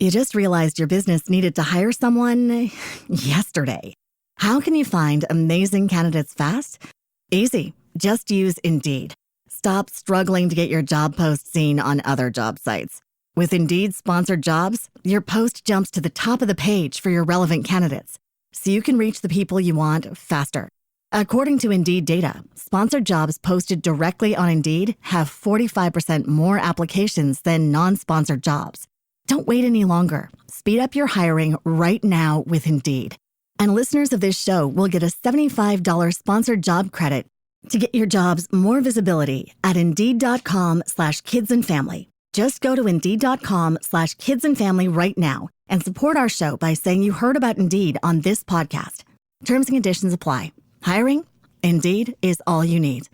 You just realized your business needed to hire someone yesterday. How can you find amazing candidates fast? Easy. Just use Indeed. Stop struggling to get your job post seen on other job sites. With Indeed sponsored jobs, your post jumps to the top of the page for your relevant candidates, so you can reach the people you want faster. According to Indeed data, sponsored jobs posted directly on Indeed have 45% more applications than non-sponsored jobs. Don't wait any longer. Speed up your hiring right now with Indeed. And listeners of this show will get a $75 sponsored job credit to get your jobs more visibility at Indeed.com/kidsandfamily. Just go to Indeed.com/kidsandfamily right now and support our show by saying you heard about Indeed on this podcast. Terms and conditions apply. Hiring? Indeed is all you need.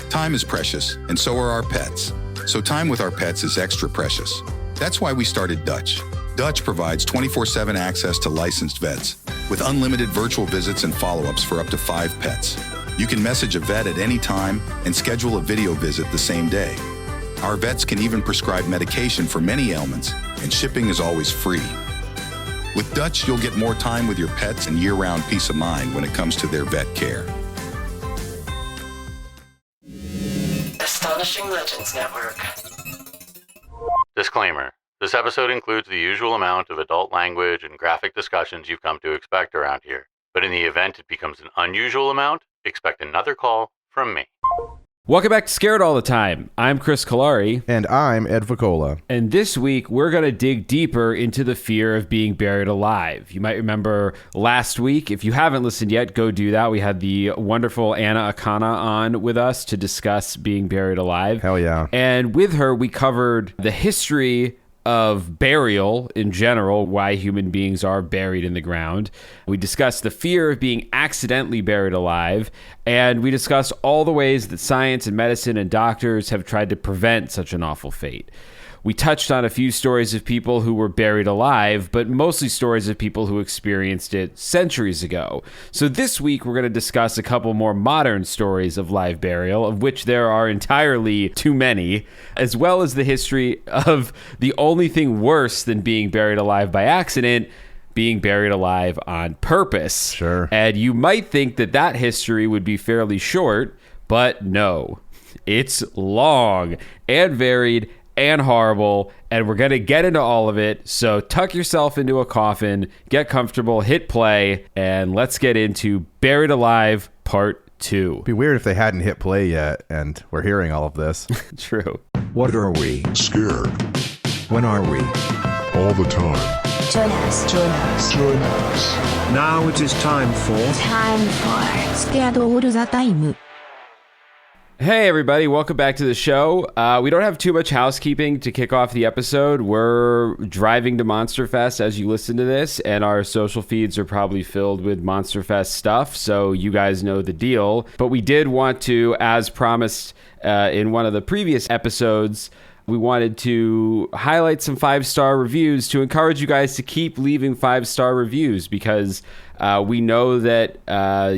Time is precious, and so are our pets. So time with our pets is extra precious. That's why we started Dutch. Dutch provides 24/7 access to licensed vets with unlimited virtual visits and follow-ups for up to 5 pets. You can message a vet at any time and schedule a video visit the same day. Our vets can even prescribe medication for many ailments, and shipping is always free. With Dutch, you'll get more time with your pets and year-round peace of mind when it comes to their vet care. Astonishing Legends Network. Disclaimer. This episode includes the usual amount of adult language and graphic discussions you've come to expect around here. But in the event it becomes an unusual amount, expect another call from me. Welcome back to Scared All the Time. I'm Chris Cullari. And I'm Ed Voccola. And this week, we're going to dig deeper into the fear of being buried alive. You might remember last week, if you haven't listened yet, go do that. We had the wonderful Anna Akana on with us to discuss being buried alive. Hell yeah. And with her, we covered the history of burial in general, why human beings are buried in the ground. We discussed the fear of being accidentally buried alive, and we discussed all the ways that science and medicine and doctors have tried to prevent such an awful fate. We touched on a few stories of people who were buried alive, but mostly stories of people who experienced it centuries ago. So this week, we're going to discuss a couple more modern stories of live burial, of which there are entirely too many, as well as the history of the only thing worse than being buried alive by accident, being buried alive on purpose. Sure. And you might think that that history would be fairly short, but no. It's long and varied and horrible, and we're going to get into all of it. So tuck yourself into a coffin, get comfortable, hit play, and let's get into Buried Alive Part 2. It'd be weird if they hadn't hit play yet, and we're hearing all of this. True. What are we? Scared. When are we? All the time. Join us. Join us. Join us. Now it is time for Scared All the Time. Hey everybody, welcome back to the show. We don't have too much housekeeping to kick off the episode. We're driving to Monster Fest as you listen to this, and our social feeds are probably filled with Monster Fest stuff, so you guys know the deal. But we did want to, as promised in one of the previous episodes, we wanted to highlight some 5-star reviews to encourage you guys to keep leaving 5-star reviews, because we know that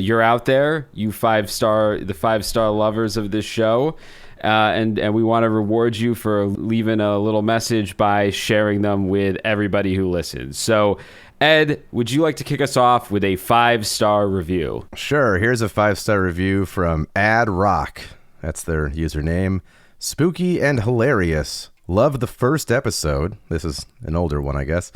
you're out there, the 5-star lovers of this show, and we want to reward you for leaving a little message by sharing them with everybody who listens. So, Ed, would you like to kick us off with a 5-star review? Sure. Here's a 5-star review from Ad Rock. That's their username. Spooky and hilarious. Love the first episode. This is an older one, I guess.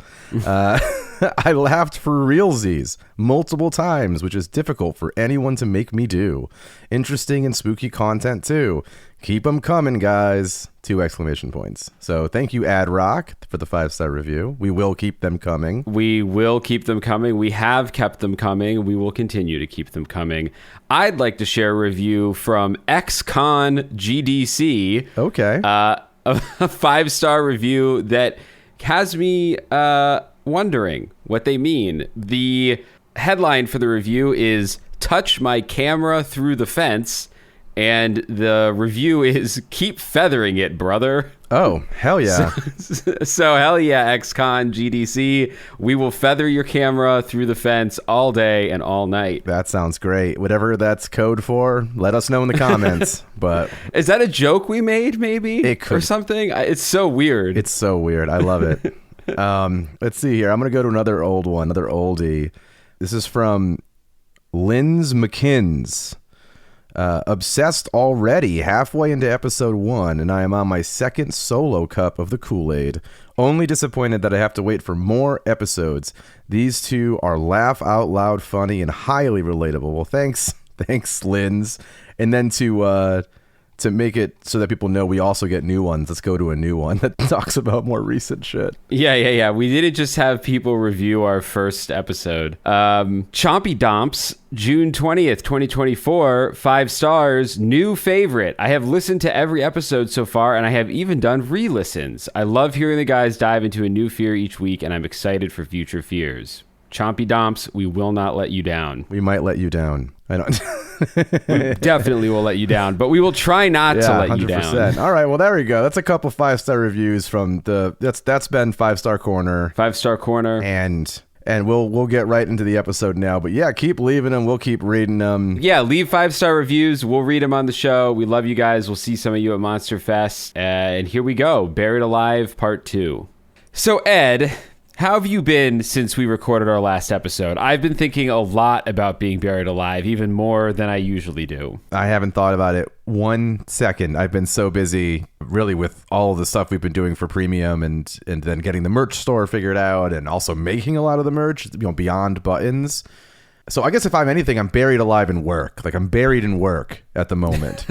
I laughed for realsies multiple times, which is difficult for anyone to make me do. Interesting and spooky content, too. Keep them coming, guys. 2 exclamation points. So thank you, Ad Rock, for the 5-star review. We will keep them coming. We will keep them coming. We have kept them coming. We will continue to keep them coming. I'd like to share a review from XCon GDC. Okay. A 5-star review that has me wondering what they mean. The headline for the review is "Touch my camera through the fence," and the review is "Keep feathering it, brother." Oh, hell yeah. So hell yeah, XCon GDC. We will feather your camera through the fence all day and all night. That sounds great. Whatever that's code for, let us know in the comments. But is that a joke we made, maybe? It could. Or something? It's so weird. It's so weird. I love it. Let's see here. I'm going to go to another old one, another oldie. This is from Linz McKins. Obsessed already, halfway into episode 1, and I am on my second solo cup of the Kool-Aid. Only disappointed that I have to wait for more episodes. These two are laugh out loud funny and highly relatable. Well, thanks, Linz. And then to make it so that people know we also get new ones, let's go to a new one that talks about more recent shit. Yeah. We didn't just have people review our first episode. Chompy Domps, June 20th, 2024, 5 stars, new favorite. I have listened to every episode so far, and I have even done re-listens. I love hearing the guys dive into a new fear each week, and I'm excited for future fears. Chompy Domps, we will not let you down. We might let you down. I don't. We definitely will let you down, but we will try not to let 100%. You down. All right, well, there we go. That's a couple 5-star reviews from that's been 5-star corner. 5-star corner. And we'll get right into the episode now. But yeah, keep leaving them. We'll keep reading them. Yeah, leave 5-star reviews. We'll read them on the show. We love you guys. We'll see some of you at Monster Fest. And here we go. Buried Alive Part 2. So, Ed, how have you been since we recorded our last episode? I've been thinking a lot about being buried alive, even more than I usually do. I haven't thought about it 1 second. I've been so busy, really, with all of the stuff we've been doing for premium and then getting the merch store figured out and also making a lot of the merch, beyond buttons. So I guess if I'm anything, I'm buried alive in work. Like, I'm buried in work at the moment.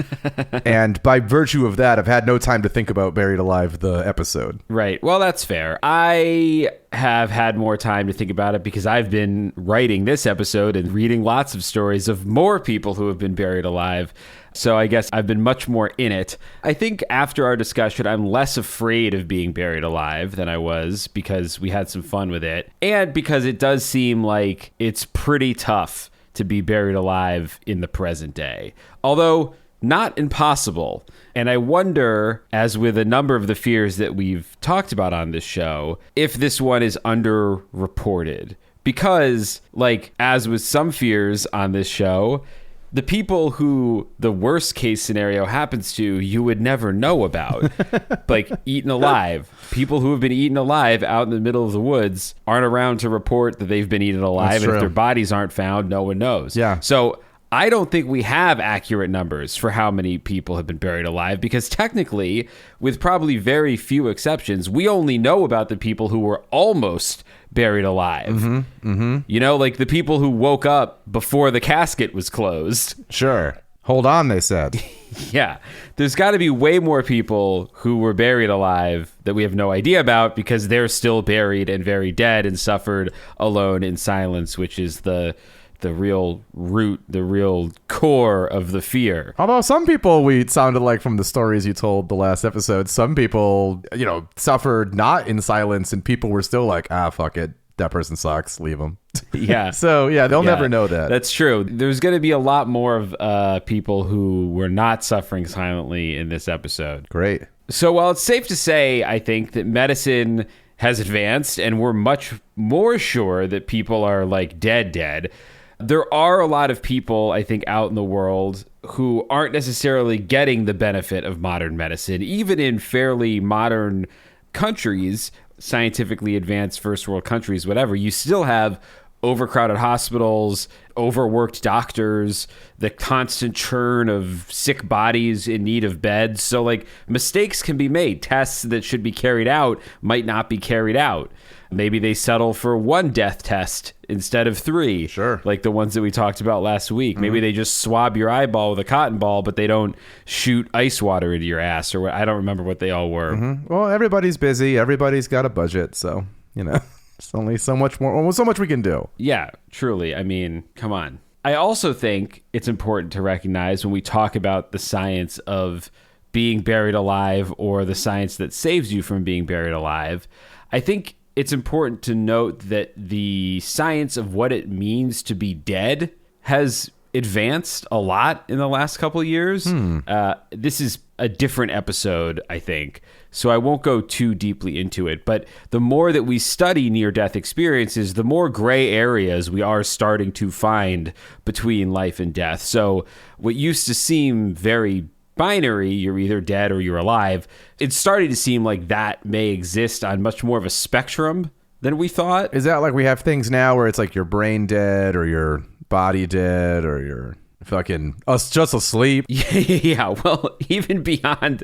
And by virtue of that, I've had no time to think about Buried Alive, the episode. Right. Well, that's fair. I have had more time to think about it because I've been writing this episode and reading lots of stories of more people who have been buried alive. So I guess I've been much more in it. I think after our discussion, I'm less afraid of being buried alive than I was because we had some fun with it. And because it does seem like it's pretty tough to be buried alive in the present day. Although not impossible. And I wonder, as with a number of the fears that we've talked about on this show, if this one is underreported. Because, like, as with some fears on this show, the people who the worst case scenario happens to, you would never know about. Like, eaten alive. People who have been eaten alive out in the middle of the woods aren't around to report that they've been eaten alive. And if their bodies aren't found, no one knows. Yeah. So I don't think we have accurate numbers for how many people have been buried alive because technically, with probably very few exceptions, we only know about the people who were almost buried alive. Like the people who woke up before the casket was closed. Sure. Hold on, they said. Yeah. There's got to be way more people who were buried alive that we have no idea about because they're still buried and very dead and suffered alone in silence, which is the real root, the real core of the fear. Although some people, we sounded like from the stories you told the last episode, some people, suffered not in silence and people were still like, fuck it. That person sucks. Leave them. Yeah. So, yeah, they'll never know that. That's true. There's going to be a lot more of people who were not suffering silently in this episode. Great. So while it's safe to say, I think, that medicine has advanced and we're much more sure that people are like dead, there are a lot of people, I think, out in the world who aren't necessarily getting the benefit of modern medicine, even in fairly modern countries, scientifically advanced first world countries, whatever. You still have overcrowded hospitals, overworked doctors, the constant churn of sick bodies in need of beds. So, like, mistakes can be made. Tests that should be carried out might not be carried out. Maybe they settle for 1 death test instead of 3. Sure. Like the ones that we talked about last week. Maybe they just swab your eyeball with a cotton ball, but they don't shoot ice water into your ass, or I don't remember what they all were. Well, everybody's busy. Everybody's got a budget. So, it's only so much more, almost so much we can do. Yeah, truly. I mean, come on. I also think it's important to recognize when we talk about the science of being buried alive or the science that saves you from being buried alive, I think it's important to note that the science of what it means to be dead has advanced a lot in the last couple of years. This is a different episode, I think, so I won't go too deeply into it. But the more that we study near-death experiences, the more gray areas we are starting to find between life and death. So what used to seem very binary. You're either dead or you're alive. It's starting to seem like that may exist on much more of a spectrum than we thought. Is that like we have things now where it's like your brain dead or your body dead or you're fucking just asleep? Yeah, well, even beyond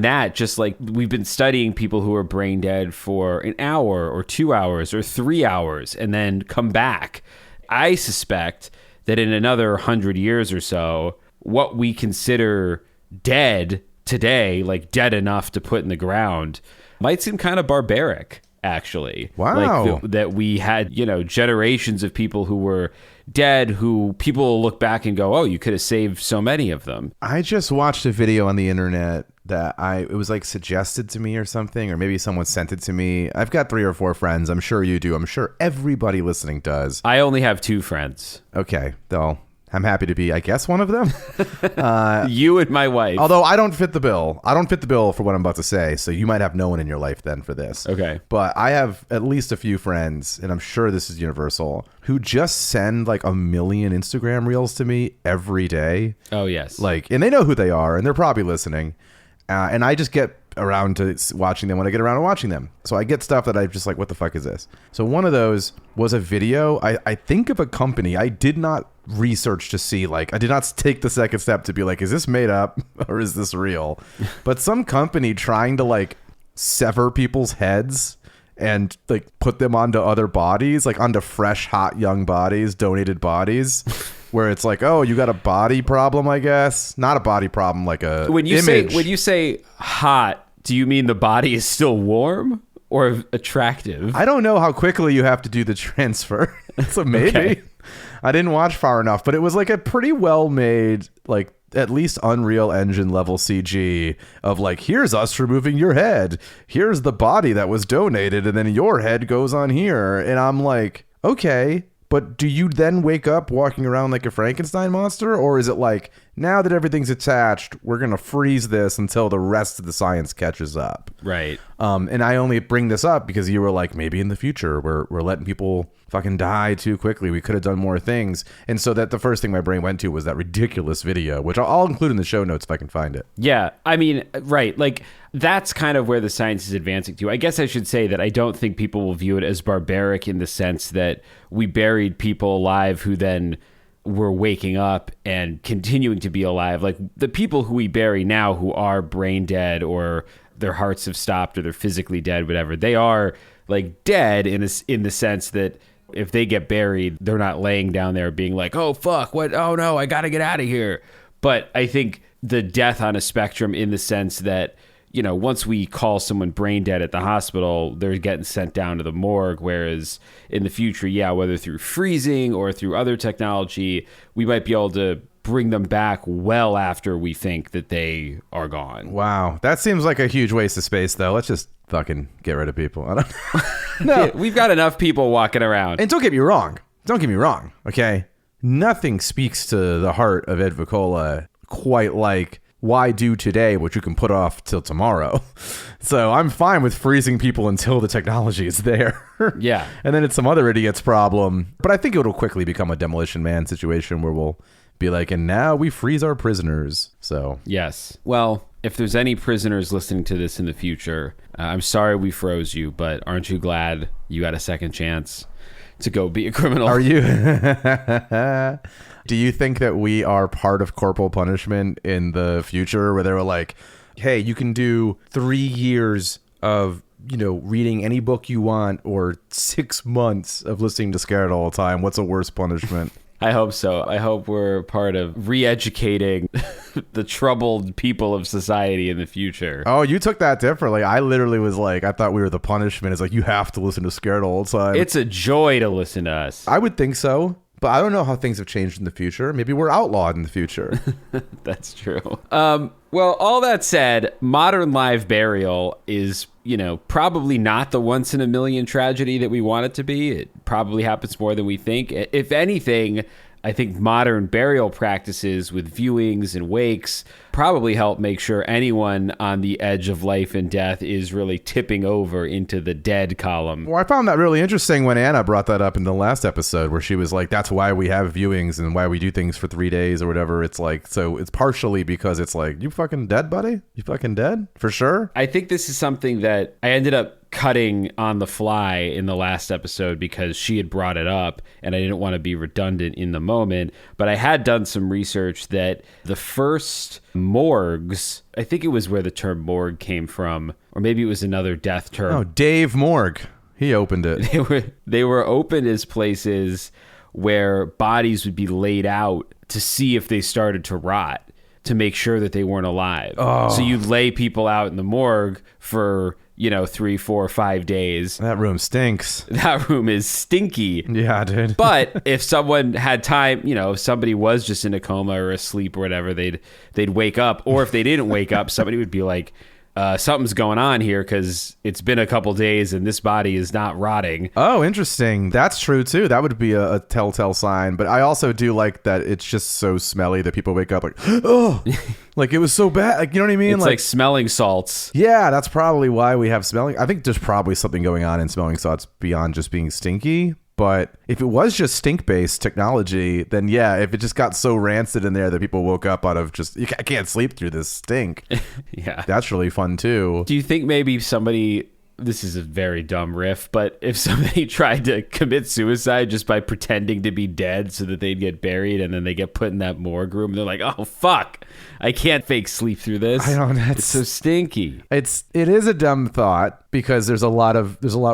that, just like we've been studying people who are brain dead for an hour or 2 hours or 3 hours and then come back. I suspect that in another 100 years or so, what we consider dead today, like dead enough to put in the ground, might seem kind of barbaric, actually. Wow. Like that we had, generations of people who were dead who people will look back and go, oh, you could have saved so many of them. I just watched a video on the internet that it was like suggested to me or something, or maybe someone sent it to me. I've got 3 or 4 friends. I'm sure you do. I'm sure everybody listening does. I only have 2 friends. Okay, though. I'm happy to be, I guess, one of them. You and my wife. Although I don't fit the bill. I don't fit the bill for what I'm about to say, so you might have no one in your life then for this. Okay. But I have at least a few friends, and I'm sure this is universal, who just send like 1 million Instagram reels to me every day. Oh, yes. And they know who they are, and they're probably listening. And I just get around to watching them when I get around to watching them. So I get stuff that I'm just like, what the fuck is this? So one of those was a video, I think, of a company. I did not research to see, I did not take the second step to be like, is this made up or is this real? But some company trying to sever people's heads and put them onto other bodies, onto fresh, hot, young bodies, donated bodies. Where it's like, oh, you got a body problem, I guess. Not a body problem, like a image. When you say hot, do you mean the body is still warm or attractive? I don't know how quickly you have to do the transfer. So maybe. Okay. I didn't watch far enough, but it was a pretty well made, at least Unreal Engine level CG of here's us removing your head. Here's the body that was donated, and then your head goes on here. And I'm like, okay. But do you then wake up walking around like a Frankenstein monster? Or is it now that everything's attached, we're going to freeze this until the rest of the science catches up? Right. And I only bring this up because you were like, maybe in the future we're letting people fucking die too quickly. We could have done more things. And so that the first thing my brain went to was that ridiculous video, which I'll include in the show notes if I can find it. Yeah. I mean, right. That's kind of where the science is advancing to. I guess I should say that I don't think people will view it as barbaric in the sense that we buried people alive who then were waking up and continuing to be alive. The people who we bury now who are brain dead or their hearts have stopped or they're physically dead, whatever, they are dead in the sense that if they get buried, they're not laying down there being like, oh, fuck, what? Oh, no, I got to get out of here. But I think the death on a spectrum in the sense that, once we call someone brain dead at the hospital, they're getting sent down to the morgue. Whereas in the future, whether through freezing or through other technology, we might be able to bring them back well after we think that they are gone. Wow. That seems like a huge waste of space, though. Let's just fucking get rid of people. I don't No. We've got enough people walking around. And don't get me wrong. Okay? Nothing speaks to the heart of Ed Voccola quite like why do today what you can put off till tomorrow. So I'm fine with freezing people until the technology is there. Yeah. And then it's some other idiot's problem. But I think it'll quickly become a Demolition Man situation where we'll be like, and now we freeze our prisoners. So yes. Well, if there's any prisoners listening to this in the future, I'm sorry we froze you, but aren't you glad you got a second chance to go be a criminal? Are you? Do you think that we are part of corporal punishment in the future where they were like, hey, you can do 3 years of, reading any book you want or 6 months of listening to Scared all the time. What's a worse punishment? I hope so. I hope we're part of re-educating the troubled people of society in the future. Oh, you took that differently. I literally was like, I thought we were the punishment. It's like, you have to listen to Scared all the time. It's a joy to listen to us. I would think so. But I don't know how things have changed in the future. Maybe we're outlawed in the future. That's true. Well, all that said, modern live burial is, probably not the once in a million tragedy that we want it to be. It probably happens more than we think. If anything, I think modern burial practices with viewings and wakes probably help make sure anyone on the edge of life and death is really tipping over into the dead column. Well, I found that really interesting when Anna brought that up in the last episode, where she was like, that's why we have viewings and why we do things for 3 days or whatever. It's like, so it's partially because it's like, you fucking dead, buddy? You fucking dead? For sure? I think this is something that I ended up cutting on the fly in the last episode because she had brought it up and I didn't want to be redundant in the moment. But I had done some research that the first morgues, I think it was where the term morgue came from, or maybe it was another death term. Oh, Dave Morgue. He opened it. They were opened as places where bodies would be laid out to see if they started to rot, to make sure that they weren't alive. Oh. So you'd lay people out in the morgue for 3, 4, 5 days. That room stinks. That room is stinky. Yeah, dude. But if someone had time, if somebody was just in a coma or asleep or whatever, they'd wake up. Or if they didn't wake up, somebody would be like, something's going on here because it's been a couple days and this body is not rotting. Oh, interesting. That's true too. That would be a telltale sign. But I also do like that it's just so smelly that people wake up like, oh, like it was so bad. Like, you know what I mean? It's like smelling salts. Yeah, that's probably why we have smelling. I think there's probably something going on in smelling salts beyond just being stinky. But if it was just stink-based technology, then yeah, if it just got so rancid in there that people woke up out of just, I can't sleep through this stink. Yeah. That's really fun too. Do you think maybe somebody, this is a very dumb riff, but if somebody tried to commit suicide just by pretending to be dead so that they'd get buried and then they get put in that morgue room and they're like, oh, fuck, I can't fake sleep through this. I don't know. It's so stinky. It is a dumb thought because there's a lot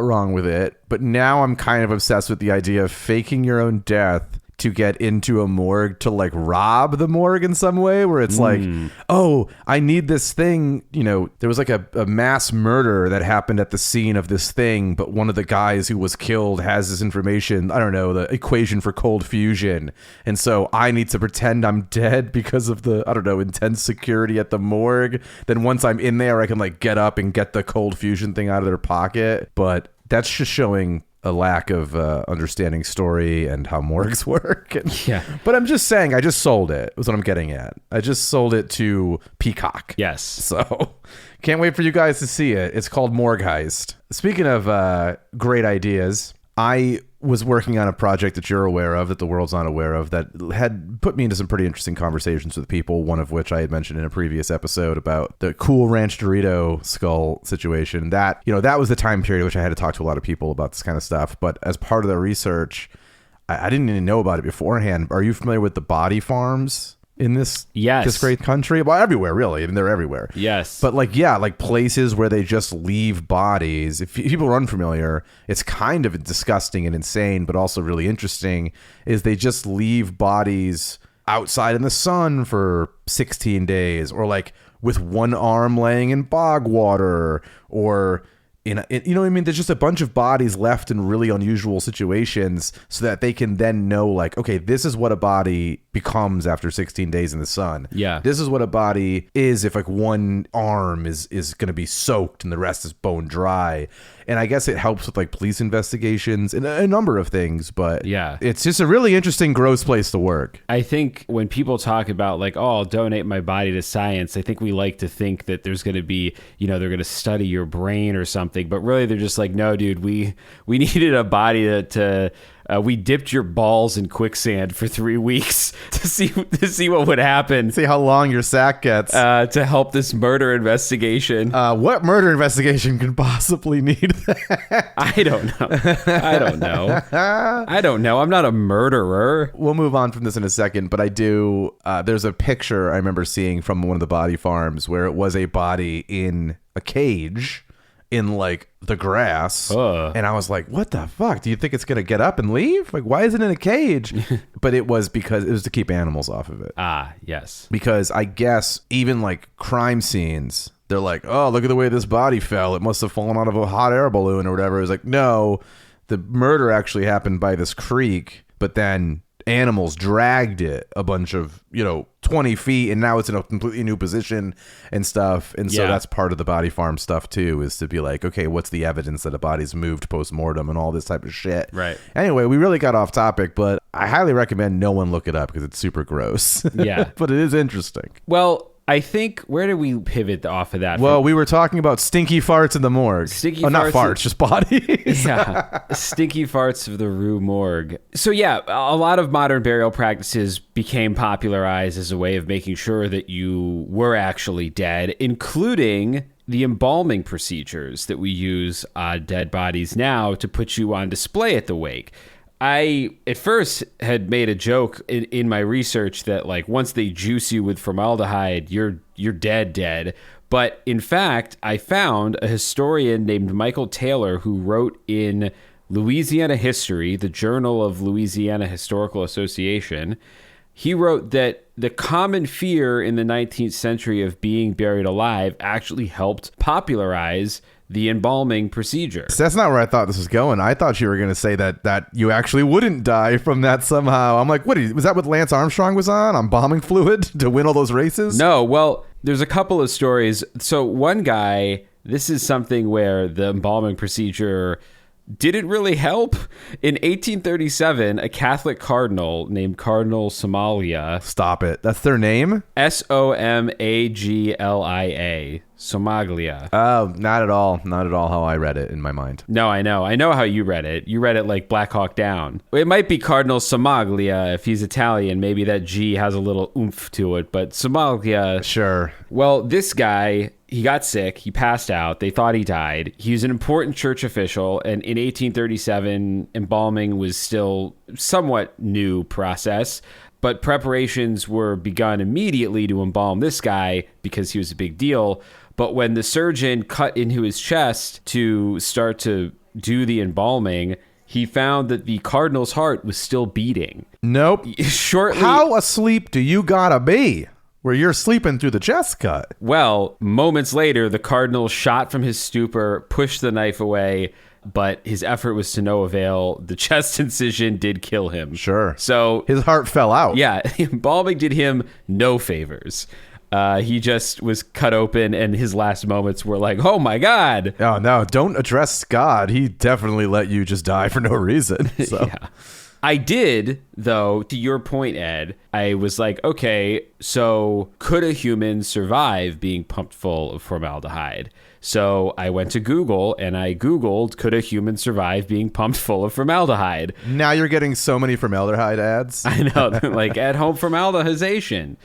wrong with it. But now I'm kind of obsessed with the idea of faking your own death to get into a morgue to like rob the morgue in some way, where it's like, oh, I need this thing. There was like a mass murder that happened at the scene of this thing, but one of the guys who was killed has this information, I don't know, the equation for cold fusion. And so I need to pretend I'm dead because of the, I don't know, intense security at the morgue. Then once I'm in there, I can like get up and get the cold fusion thing out of their pocket. But that's just showing a lack of understanding story and how morgues work. Yeah. But I'm just saying, I just sold it, was what I'm getting at. I just sold it to Peacock. Yes. So can't wait for you guys to see it. It's called Morgue Heist. Speaking of great ideas, I was working on a project that you're aware of, that the world's not aware of, that had put me into some pretty interesting conversations with people, one of which I had mentioned in a previous episode about the Cool Ranch Dorito skull situation. That was the time period which I had to talk to a lot of people about this kind of stuff. But as part of the research, I didn't even know about it beforehand. Are you familiar with the body farms in this great country? Well, everywhere, really. I mean, they're everywhere. Yes. But like places where they just leave bodies. If people are unfamiliar, it's kind of disgusting and insane, but also really interesting, is they just leave bodies outside in the sun for 16 days, or like with one arm laying in bog water, or you know what I mean? There's just a bunch of bodies left in really unusual situations so that they can then know, like, okay, this is what a body becomes after 16 days in the sun. Yeah. This is what a body is if like one arm is going to be soaked and the rest is bone dry. And I guess it helps with like police investigations and a number of things, but yeah, it's just a really interesting, gross place to work. I think when people talk about like, oh, I'll donate my body to science, I think we like to think that there's going to be, they're going to study your brain or something, but really they're just like, no, dude, we needed a body to we dipped your balls in quicksand for 3 weeks to see what would happen. See how long your sack gets. To help this murder investigation. What murder investigation could possibly need that? I don't know. I'm not a murderer. We'll move on from this in a second, but I do. There's a picture I remember seeing from one of the body farms where it was a body in a cage in like the grass, and I was like, what the fuck? Do you think it's gonna get up and leave? Like, why is it in a cage? But it was because it was to keep animals off of it. Yes. Because I guess even like crime scenes, they're like, oh, look at the way this body fell, it must have fallen out of a hot air balloon or whatever. It was like, no, the murder actually happened by this creek, but then animals dragged it a bunch of 20 feet, and now it's in a completely new position and stuff. And so that's part of the body farm stuff too, is to be like, okay, what's the evidence that a body's moved post-mortem and all this type of shit. Right. Anyway, we really got off topic, but I highly recommend no one look it up because it's super gross. Yeah. But it is interesting. Well, I think, where did we pivot off of that? Well, we were talking about stinky farts in the morgue. Stinky not farts farts, just bodies. Yeah, stinky farts of the Rue Morgue. So yeah, a lot of modern burial practices became popularized as a way of making sure that you were actually dead, including the embalming procedures that we use on dead bodies now to put you on display at the wake. I, at first, had made a joke in my research that, like, once they juice you with formaldehyde, you're dead. But, in fact, I found a historian named Michael Taylor who wrote in Louisiana History, the Journal of Louisiana Historical Association. He wrote that the common fear in the 19th century of being buried alive actually helped popularize the embalming procedure. So that's not where I thought this was going. I thought you were going to say that you actually wouldn't die from that somehow. I'm like, was that what Lance Armstrong was on embalming fluid to win all those races? No, well, there's a couple of stories. So one guy, this is something where the embalming procedure didn't really help. In 1837, a Catholic cardinal named Cardinal Somaglia. Stop it. That's their name? Somaglia. Somaglia. Oh, not at all. Not at all how I read it in my mind. No, I know. I know how you read it. You read it like Black Hawk Down. It might be Cardinal Somaglia if he's Italian. Maybe that G has a little oomph to it, but Somaglia. Sure. Well, this guy, he got sick. He passed out. They thought he died. He was an important church official, and in 1837, embalming was still somewhat new process. But preparations were begun immediately to embalm this guy because he was a big deal. But when the surgeon cut into his chest to start to do the embalming, he found that the cardinal's heart was still beating. Nope. Shortly. How asleep do you gotta be where you're sleeping through the chest cut? Well, moments later, the cardinal shot from his stupor, pushed the knife away, but his effort was to no avail. The chest incision did kill him. Sure. So his heart fell out. Yeah, embalming did him no favors. He just was cut open, and his last moments were like, oh my God. Oh, no, don't address God. He definitely let you just die for no reason. So. Yeah. I did, though, to your point, Ed, I was like, okay, so could a human survive being pumped full of formaldehyde? So I went to Google and I Googled, could a human survive being pumped full of formaldehyde? Now you're getting so many formaldehyde ads. I know, like at-home formaldehydization.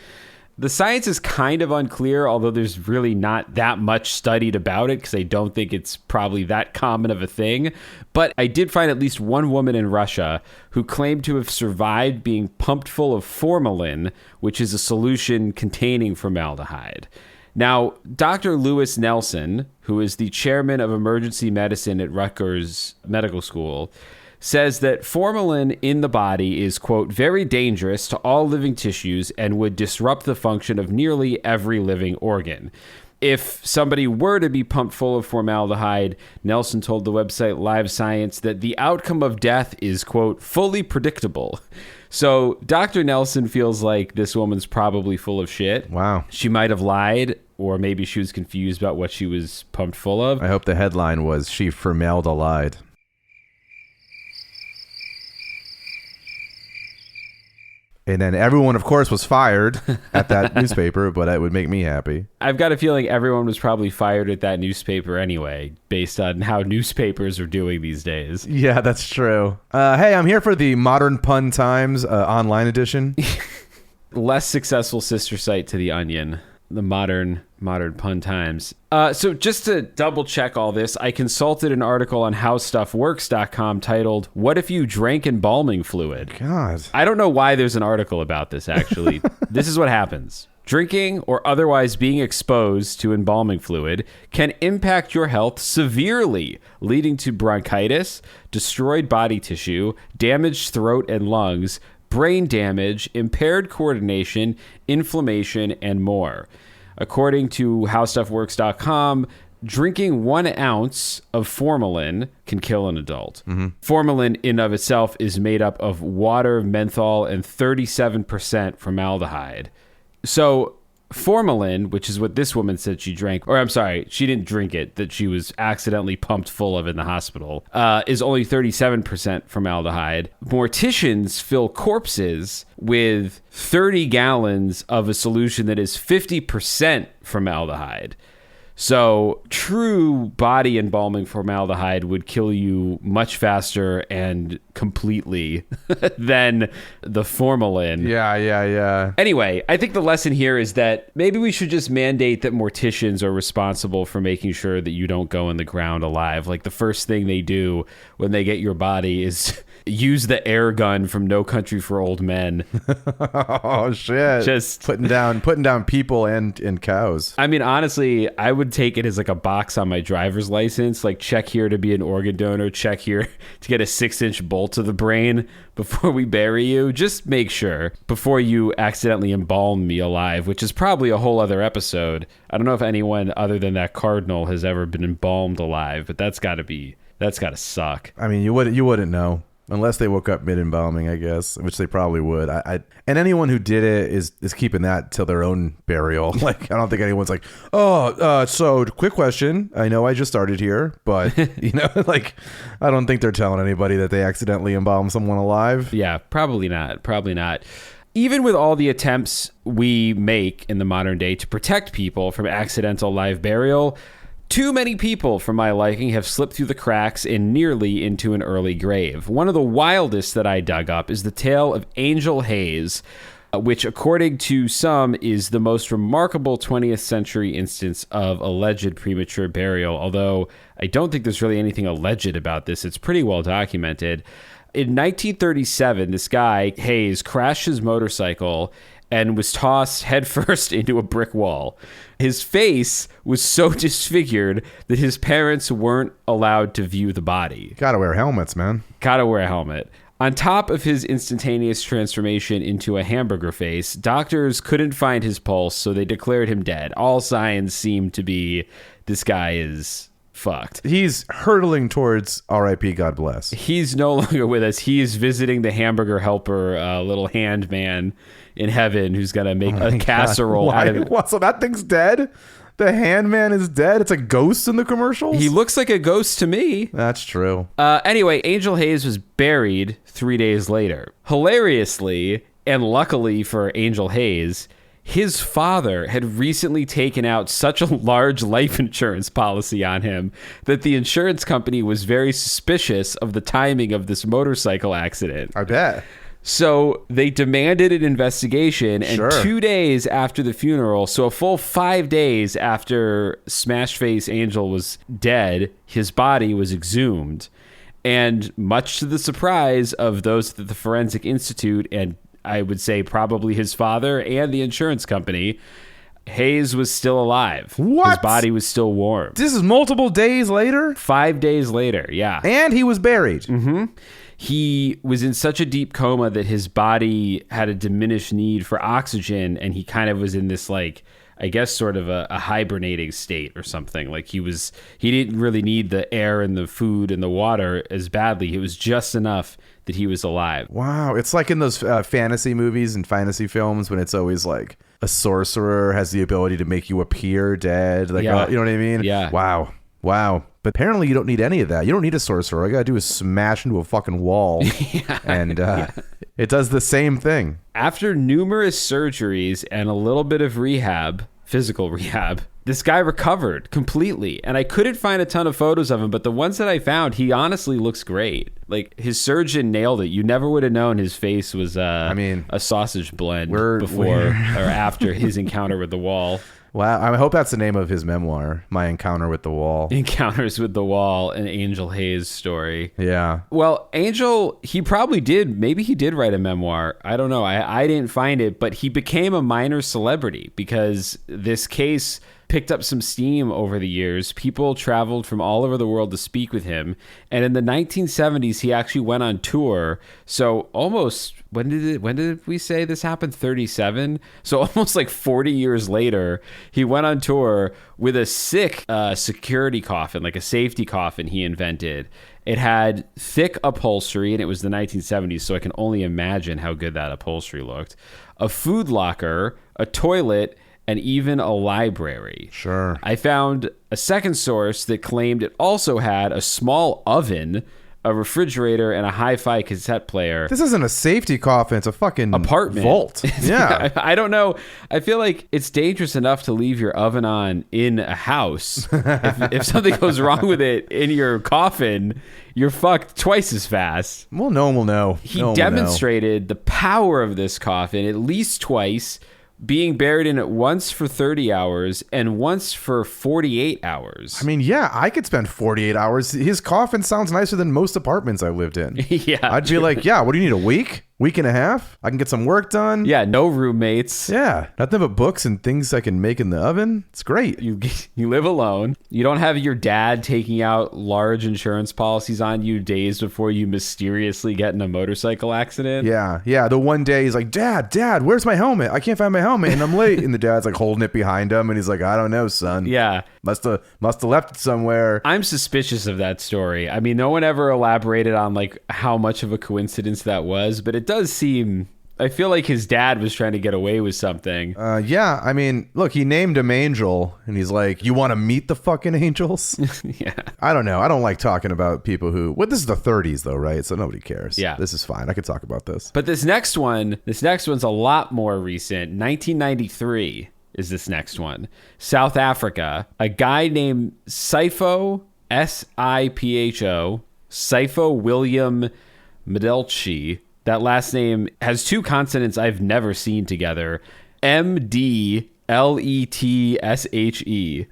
The science is kind of unclear, although there's really not that much studied about it because I don't think it's probably that common of a thing. But I did find at least one woman in Russia who claimed to have survived being pumped full of formalin, which is a solution containing formaldehyde. Now, Dr. Lewis Nelson, who is the chairman of emergency medicine at Rutgers Medical School, says that formalin in the body is, quote, very dangerous to all living tissues and would disrupt the function of nearly every living organ. If somebody were to be pumped full of formaldehyde, Nelson told the website Live Science that the outcome of death is, quote, fully predictable. So Dr. Nelson feels like this woman's probably full of shit. Wow. She might have lied, or maybe she was confused about what she was pumped full of. I hope the headline was, she formaldehyde. And then everyone, of course, was fired at that newspaper, but it would make me happy. I've got a feeling everyone was probably fired at that newspaper anyway, based on how newspapers are doing these days. Yeah, that's true. Hey, I'm here for the Modern Pun Times online edition. Less successful sister site to The Onion, the modern Pun Times. So just to double check all this, I consulted an article on howstuffworks.com titled, What If You Drank Embalming Fluid? God. I don't know why there's an article about this, actually. This is what happens. Drinking or otherwise being exposed to embalming fluid can impact your health severely, leading to bronchitis, destroyed body tissue, damaged throat and lungs, brain damage, impaired coordination, inflammation, and more. According to howstuffworks.com, drinking 1 ounce of formalin can kill an adult. Mm-hmm. Formalin in of itself is made up of water, menthol, and 37% formaldehyde. So formalin, which is what this woman said she drank, or I'm sorry, she didn't drink it, that she was accidentally pumped full of in the hospital, is only 37% formaldehyde. Morticians fill corpses with 30 gallons of a solution that is 50% formaldehyde. So true body embalming formaldehyde would kill you much faster and completely than the formalin. Yeah. Anyway, I think the lesson here is that maybe we should just mandate that morticians are responsible for making sure that you don't go in the ground alive. Like the first thing they do when they get your body is use the air gun from No Country for Old Men. Oh shit. Just putting down people and cows. I mean, honestly, I would take it as like a box on my driver's license, like check here to be an organ donor, check here to get a 6-inch bolt to the brain before we bury you. Just make sure before you accidentally embalm me alive, which is probably a whole other episode. I don't know if anyone other than that cardinal has ever been embalmed alive, but that's gotta suck. I mean, you wouldn't know. Unless they woke up mid-embalming, I guess, which they probably would. And anyone who did it is keeping that till their own burial. Like, I don't think anyone's like, so quick question. I know I just started here, but, like, I don't think they're telling anybody that they accidentally embalmed someone alive. Yeah, probably not. Even with all the attempts we make in the modern day to protect people from accidental live burial, too many people, for my liking, have slipped through the cracks and nearly into an early grave. One of the wildest that I dug up is the tale of Angel Hayes, which, according to some, is the most remarkable 20th century instance of alleged premature burial, although I don't think there's really anything alleged about this. It's pretty well documented. In 1937, this guy, Hayes, crashed his motorcycle and was tossed headfirst into a brick wall. His face was so disfigured that his parents weren't allowed to view the body. Gotta wear helmets, man. Gotta wear a helmet. On top of his instantaneous transformation into a hamburger face, doctors couldn't find his pulse, so they declared him dead. All signs seem to be this guy is fucked. He's hurtling towards R.I.P. God bless. He's no longer with us. He is visiting the hamburger helper, little hand man in heaven who's gonna make a casserole out of it. What? So that thing's dead? The hand man is dead? It's a ghost in the commercials? He looks like a ghost to me. That's true. Anyway, Angel Hayes was buried 3 days later. Hilariously, and luckily for Angel Hayes, his father had recently taken out such a large life insurance policy on him that the insurance company was very suspicious of the timing of this motorcycle accident. I bet. So they demanded an investigation, and Sure. 2 days after the funeral, so a full 5 days after Smash Face Angel was dead, his body was exhumed. And much to the surprise of those at the Forensic Institute, and I would say probably his father and the insurance company, Hayes was still alive. What? His body was still warm. This is multiple days later? 5 days later, yeah. And he was buried. Mm-hmm. He was in such a deep coma that his body had a diminished need for oxygen, and he kind of was in this, like, I guess sort of a hibernating state or something. Like he didn't really need the air and the food and the water as badly. It was just enough that he was alive. Wow. It's like in those fantasy movies and fantasy films when it's always like a sorcerer has the ability to make you appear dead. Like, Yeah. you know what I mean? Yeah. Wow. But apparently you don't need any of that. You don't need a sorcerer. All you gotta do is smash into a fucking wall. And it does the same thing. After numerous surgeries and a little bit of rehab, physical rehab, this guy recovered completely. And I couldn't find a ton of photos of him, but the ones that I found, he honestly looks great. Like, his surgeon nailed it. You never would have known his face was a sausage blend before or after his encounter with the wall. Wow. I hope that's the name of his memoir, My Encounter with the Wall. Encounters with the Wall, an Angel Hayes story. Yeah. Well, Angel, he probably did. Maybe he did write a memoir. I don't know. I didn't find it, but he became a minor celebrity because this case picked up some steam over the years. People traveled from all over the world to speak with him. And in the 1970s, he actually went on tour. So almost, when did we say this happened? 37? So almost like 40 years later, he went on tour with a sick security coffin, like a safety coffin he invented. It had thick upholstery, and it was the 1970s, so I can only imagine how good that upholstery looked. A food locker, a toilet, and even a library. Sure. I found a second source that claimed it also had a small oven, a refrigerator, and a hi-fi cassette player. This isn't a safety coffin. It's a fucking apartment vault. Yeah. I don't know. I feel like it's dangerous enough to leave your oven on in a house. If something goes wrong with it in your coffin, you're fucked twice as fast. Well, no one will know. He demonstrated the power of this coffin at least twice, being buried in it once for 30 hours and once for 48 hours. I mean, yeah, I could spend 48 hours. His coffin sounds nicer than most apartments I lived in. Yeah. I'd be like, yeah, what do you need, a week? Week and a half? I can get some work done. Yeah, no roommates. Yeah, nothing but books and things I can make in the oven. It's great. You live alone. You don't have your dad taking out large insurance policies on you days before you mysteriously get in a motorcycle accident. Yeah. The one day he's like, Dad, where's my helmet? I can't find my helmet and I'm late. And the dad's like holding it behind him and he's like, I don't know, son. Yeah. Must have left it somewhere. I'm suspicious of that story. I mean, no one ever elaborated on like how much of a coincidence that was, but it does seem, I feel like his dad was trying to get away with something. Yeah, I mean, look, he named him Angel, and he's like, you want to meet the fucking angels? Yeah. I don't know. I don't like talking about people who, this is the 30s though, right? So nobody cares. Yeah. This is fine. I could talk about this. But this next one's a lot more recent. 1993 is this next one. South Africa. A guy named Sipho, Sipho, Sipho William Medelchi. That last name has two consonants I've never seen together. Mdletsze.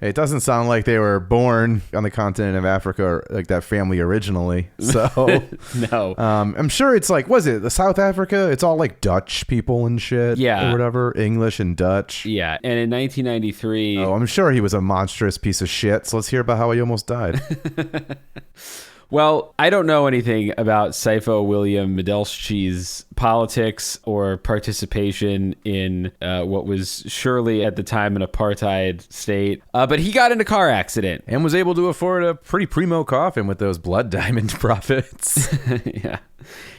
It doesn't sound like they were born on the continent of Africa or like that family originally. So no. I'm sure it's like, was it the South Africa? It's all like Dutch people and shit. Yeah. Or whatever. English and Dutch. Yeah. And in 1993. Oh, I'm sure he was a monstrous piece of shit. So let's hear about how he almost died. Well, I don't know anything about Sipho William Medelchi's politics or participation in what was surely at the time an apartheid state. But he got in a car accident. And was able to afford a pretty primo coffin with those blood diamond profits. Yeah.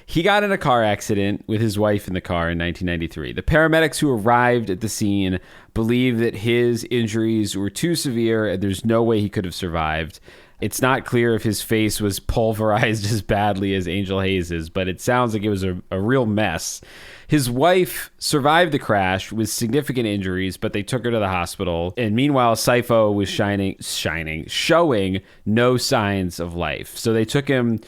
He got in a car accident with his wife in the car in 1993. The paramedics who arrived at the scene believe that his injuries were too severe and there's no way he could have survived. It's not clear if his face was pulverized as badly as Angel Hayes's, but it sounds like it was a real mess. His wife survived the crash with significant injuries, but they took her to the hospital. And meanwhile, Sipho was showing no signs of life. So they took him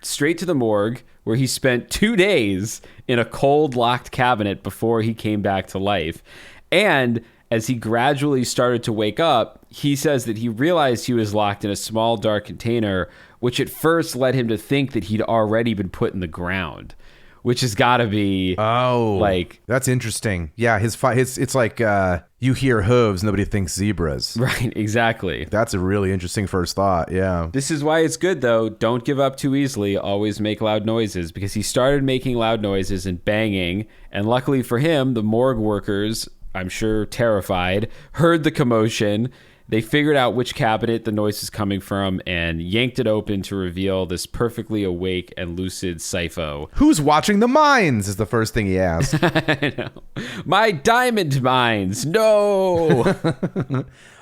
straight to the morgue, where he spent 2 days in a cold, locked cabinet before he came back to life. And as he gradually started to wake up, he says that he realized he was locked in a small, dark container, which at first led him to think that he'd already been put in the ground, which has got to be like, that's interesting. Yeah, it's like you hear hooves, nobody thinks zebras. Right, exactly. That's a really interesting first thought. Yeah. This is why it's good though. Don't give up too easily. Always make loud noises, because he started making loud noises and banging, and luckily for him, the morgue workers, I'm sure terrified, heard the commotion. They figured out which cabinet the noise is coming from and yanked it open to reveal this perfectly awake and lucid Sipho. Who's watching the mines is the first thing he asked. I know. My diamond mines, no!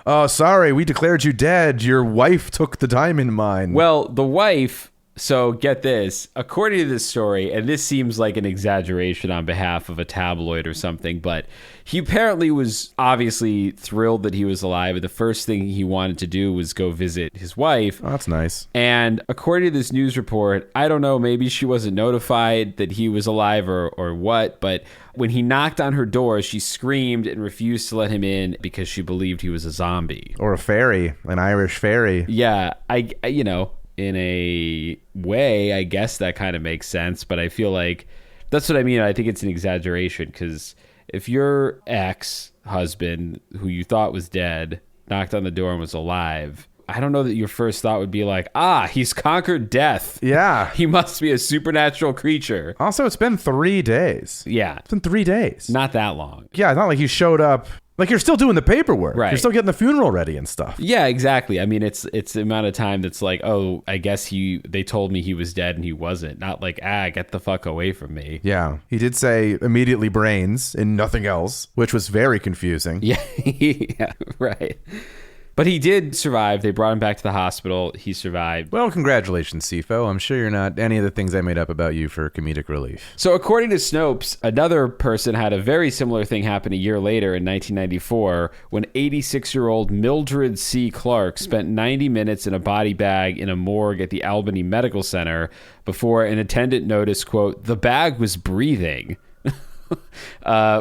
Oh, sorry, we declared you dead. Your wife took the diamond mine. Well, the wife... So get this, according to this story, and this seems like an exaggeration on behalf of a tabloid or something, but he apparently was obviously thrilled that he was alive. And the first thing he wanted to do was go visit his wife. Oh, that's nice. And according to this news report, I don't know, maybe she wasn't notified that he was alive or what, but when he knocked on her door, she screamed and refused to let him in because she believed he was a zombie. Or a fairy, an Irish fairy. Yeah, I in a way, I guess that kind of makes sense, but I feel like that's what I mean. I think it's an exaggeration, because if your ex-husband, who you thought was dead, knocked on the door and was alive, I don't know that your first thought would be like, he's conquered death. Yeah. He must be a supernatural creature. Also, it's been 3 days. Yeah. It's been 3 days. Not that long. Yeah, it's not like he showed up Like, you're still doing the paperwork. Right. You're still getting the funeral ready and stuff. Yeah, exactly. I mean, it's the amount of time that's like, oh, I guess they told me he was dead and he wasn't. Not like, get the fuck away from me. Yeah. He did say immediately brains and nothing else, which was very confusing. Yeah, yeah, right. But he did survive. They brought him back to the hospital. He survived. Well, congratulations, Sifo. I'm sure you're not any of the things I made up about you for comedic relief. So according to Snopes, another person had a very similar thing happen a year later in 1994 when 86-year-old Mildred C. Clark spent 90 minutes in a body bag in a morgue at the Albany Medical Center before an attendant noticed, quote, the bag was breathing.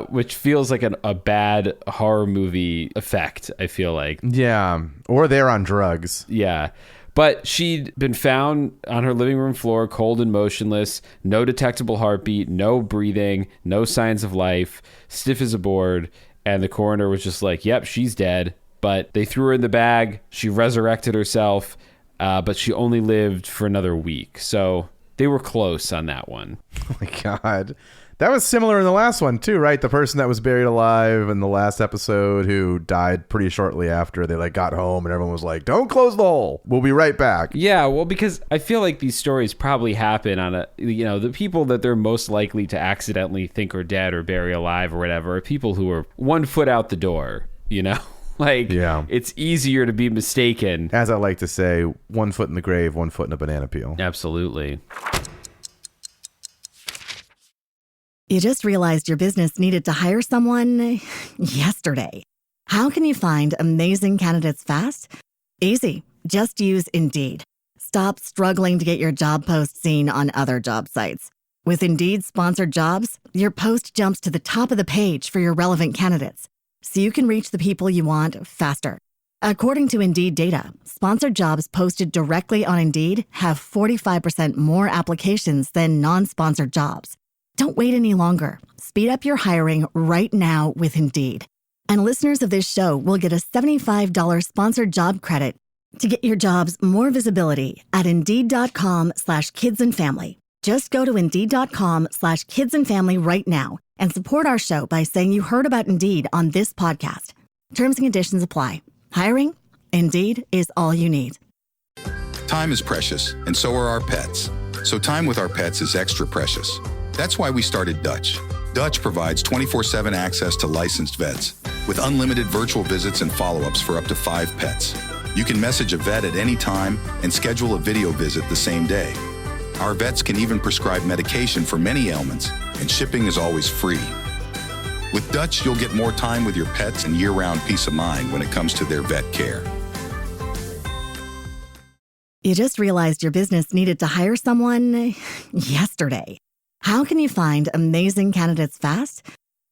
Which feels like a bad horror movie effect, I feel like. Yeah, or they're on drugs. Yeah. But she'd been found on her living room floor, cold and motionless, no detectable heartbeat, no breathing, no signs of life, stiff as a board. And the coroner was just like, yep, she's dead. But they threw her in the bag. She resurrected herself, but she only lived for another week. So they were close on that one. Oh, my God. That was similar in the last one, too, right? The person that was buried alive in the last episode who died pretty shortly after they got home and everyone was like, don't close the hole. We'll be right back. Yeah, well, because I feel like these stories probably happen on the people that they're most likely to accidentally think are dead or bury alive or whatever are people who are 1 foot out the door, Yeah. It's easier to be mistaken. As I like to say, 1 foot in the grave, 1 foot in a banana peel. Absolutely. You just realized your business needed to hire someone yesterday. How can you find amazing candidates fast? Easy. Just use Indeed. Stop struggling to get your job post seen on other job sites. With Indeed sponsored jobs, your post jumps to the top of the page for your relevant candidates, so you can reach the people you want faster. According to Indeed data, sponsored jobs posted directly on Indeed have 45% more applications than non-sponsored jobs. Don't wait any longer. Speed up your hiring right now with Indeed. And listeners of this show will get a $75 sponsored job credit to get your jobs more visibility at Indeed.com/kidsandfamily. Just go to Indeed.com/kidsandfamily right now and support our show by saying you heard about Indeed on this podcast. Terms and conditions apply. Hiring? Indeed is all you need. Time is precious, and so are our pets. So time with our pets is extra precious. That's why we started Dutch. Dutch provides 24/7 access to licensed vets with unlimited virtual visits and follow-ups for up to 5 pets. You can message a vet at any time and schedule a video visit the same day. Our vets can even prescribe medication for many ailments, and shipping is always free. With Dutch, you'll get more time with your pets and year-round peace of mind when it comes to their vet care. You just realized your business needed to hire someone yesterday. How can you find amazing candidates fast?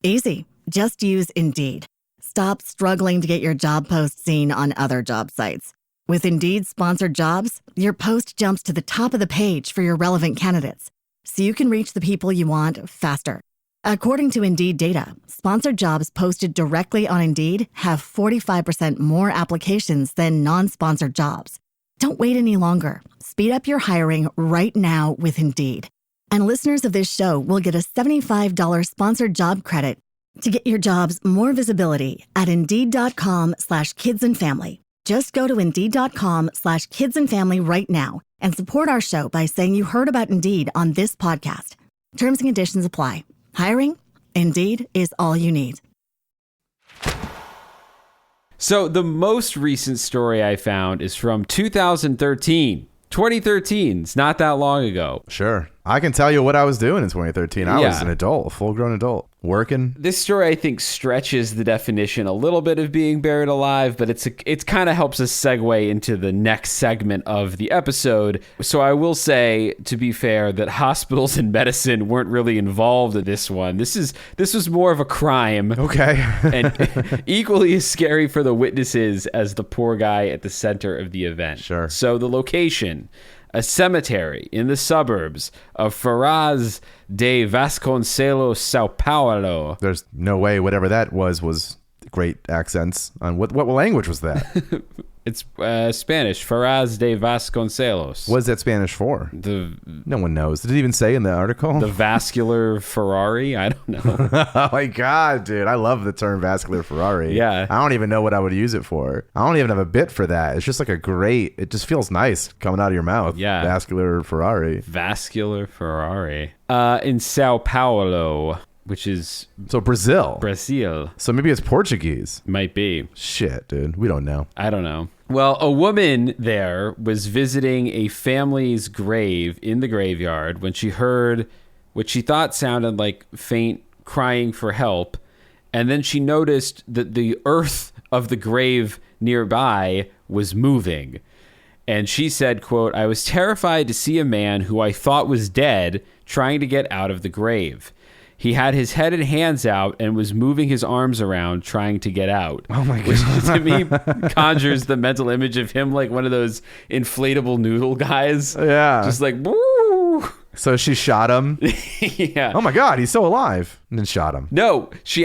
Easy. Just use Indeed. Stop struggling to get your job post seen on other job sites. With Indeed sponsored jobs, your post jumps to the top of the page for your relevant candidates, so you can reach the people you want faster. According to Indeed data, sponsored jobs posted directly on Indeed have 45% more applications than non-sponsored jobs. Don't wait any longer. Speed up your hiring right now with Indeed. And listeners of this show will get a $75 sponsored job credit to get your jobs more visibility at Indeed.com/kidsandfamily. Just go to Indeed.com/kidsandfamily right now and support our show by saying you heard about Indeed on this podcast. Terms and conditions apply. Hiring? Indeed is all you need. So the most recent story I found is from 2013. 2013. It's not that long ago. Sure. I can tell you what I was doing in 2013. I was an adult, a full-grown adult, working. This story, I think, stretches the definition a little bit of being buried alive, but it kind of helps us segue into the next segment of the episode. So I will say, to be fair, that hospitals and medicine weren't really involved in this one. This was more of a crime. Okay. And equally as scary for the witnesses as the poor guy at the center of the event. Sure. So the location: a cemetery in the suburbs of Ferraz de Vasconcelos, Sao Paulo. There's no way whatever that was great accents on what language was that? It's Spanish. Ferraz de Vasconcelos. What is that Spanish for? No one knows. Did it even say in the article? The vascular Ferrari? I don't know. Oh my God, dude. I love the term vascular Ferrari. Yeah. I don't even know what I would use it for. I don't even have a bit for that. It's just like it just feels nice coming out of your mouth. Yeah. Vascular Ferrari. Vascular Ferrari. In Sao Paulo, which is So Brazil. So Maybe it's Portuguese. might be. Shit, dude. We don't know. I don't know. Well, a woman there was visiting a family's grave in the graveyard when she heard what she thought sounded like faint crying for help. And then she noticed that the earth of the grave nearby was moving. And she said, quote, "I was terrified to see a man who I thought was dead trying to get out of the grave. He had his head and hands out and was moving his arms around trying to get out." Oh my God. Which to me conjures the mental image of him like one of those inflatable noodle guys. Yeah. Just like, woo. So she shot him. Yeah. Oh my God, he's still alive. And then shot him. No, she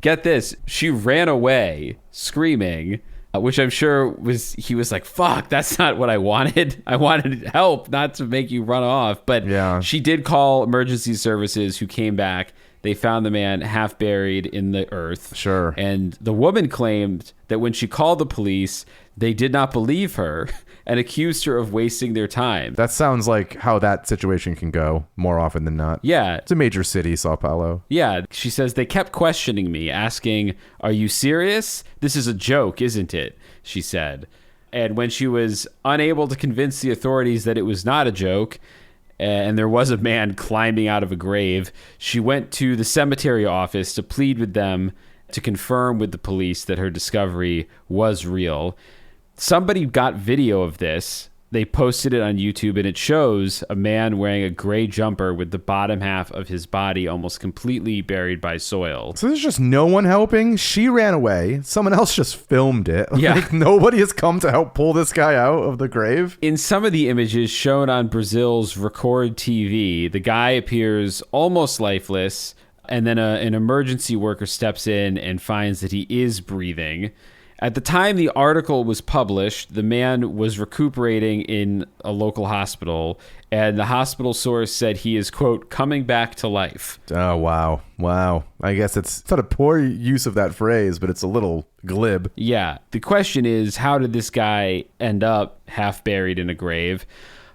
get this, she ran away screaming, which I'm sure he was like, fuck, that's not what I wanted. I wanted help, not to make you run off. But yeah. She did call emergency services, who came back. They found the man half buried in the earth. Sure. And the woman claimed that when she called the police, they did not believe her and accused her of wasting their time. That sounds like how that situation can go more often than not. Yeah. It's a major city, Sao Paulo. Yeah. She says, "They kept questioning me, asking, 'Are you serious? This is a joke, isn't it?' she said." And when she was unable to convince the authorities that it was not a joke, and there was a man climbing out of a grave, she went to the cemetery office to plead with them to confirm with the police that her discovery was real. Somebody got video of this. They posted it on YouTube, and it shows a man wearing a gray jumper with the bottom half of his body almost completely buried by soil. So there's just no one helping. She ran away. Someone else just filmed it. Yeah. Like nobody has come to help pull this guy out of the grave. In some of the images shown on Brazil's Record TV, the guy appears almost lifeless, and then an emergency worker steps in and finds that he is breathing. At the time the article was published, the man was recuperating in a local hospital, and the hospital source said he is, quote, "coming back to life." Oh, wow. Wow. I guess it's not a poor use of that phrase, but it's a little glib. Yeah. The question is, how did this guy end up half buried in a grave?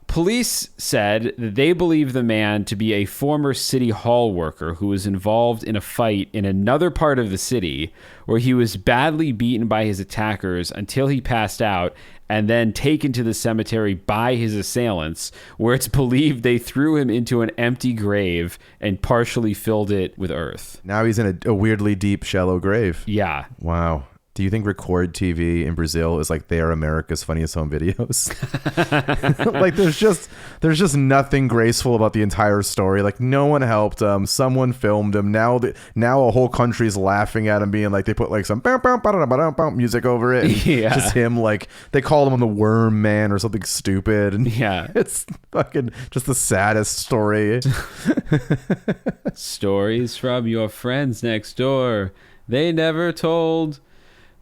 Police said that they believe the man to be a former city hall worker who was involved in a fight in another part of the city where he was badly beaten by his attackers until he passed out and then taken to the cemetery by his assailants, where it's believed they threw him into an empty grave and partially filled it with earth. Now he's in a weirdly deep, shallow grave. Yeah. Wow. Do you think Record TV in Brazil is like they are America's Funniest Home Videos? Like there's just nothing graceful about the entire story. Like no one helped him. Someone filmed him. Now a whole country's laughing at him, being like they put like some music over it. And yeah. Just him like they called him on the Worm Man or something stupid. And yeah. It's fucking just the saddest story. Stories from your friends next door. They never told.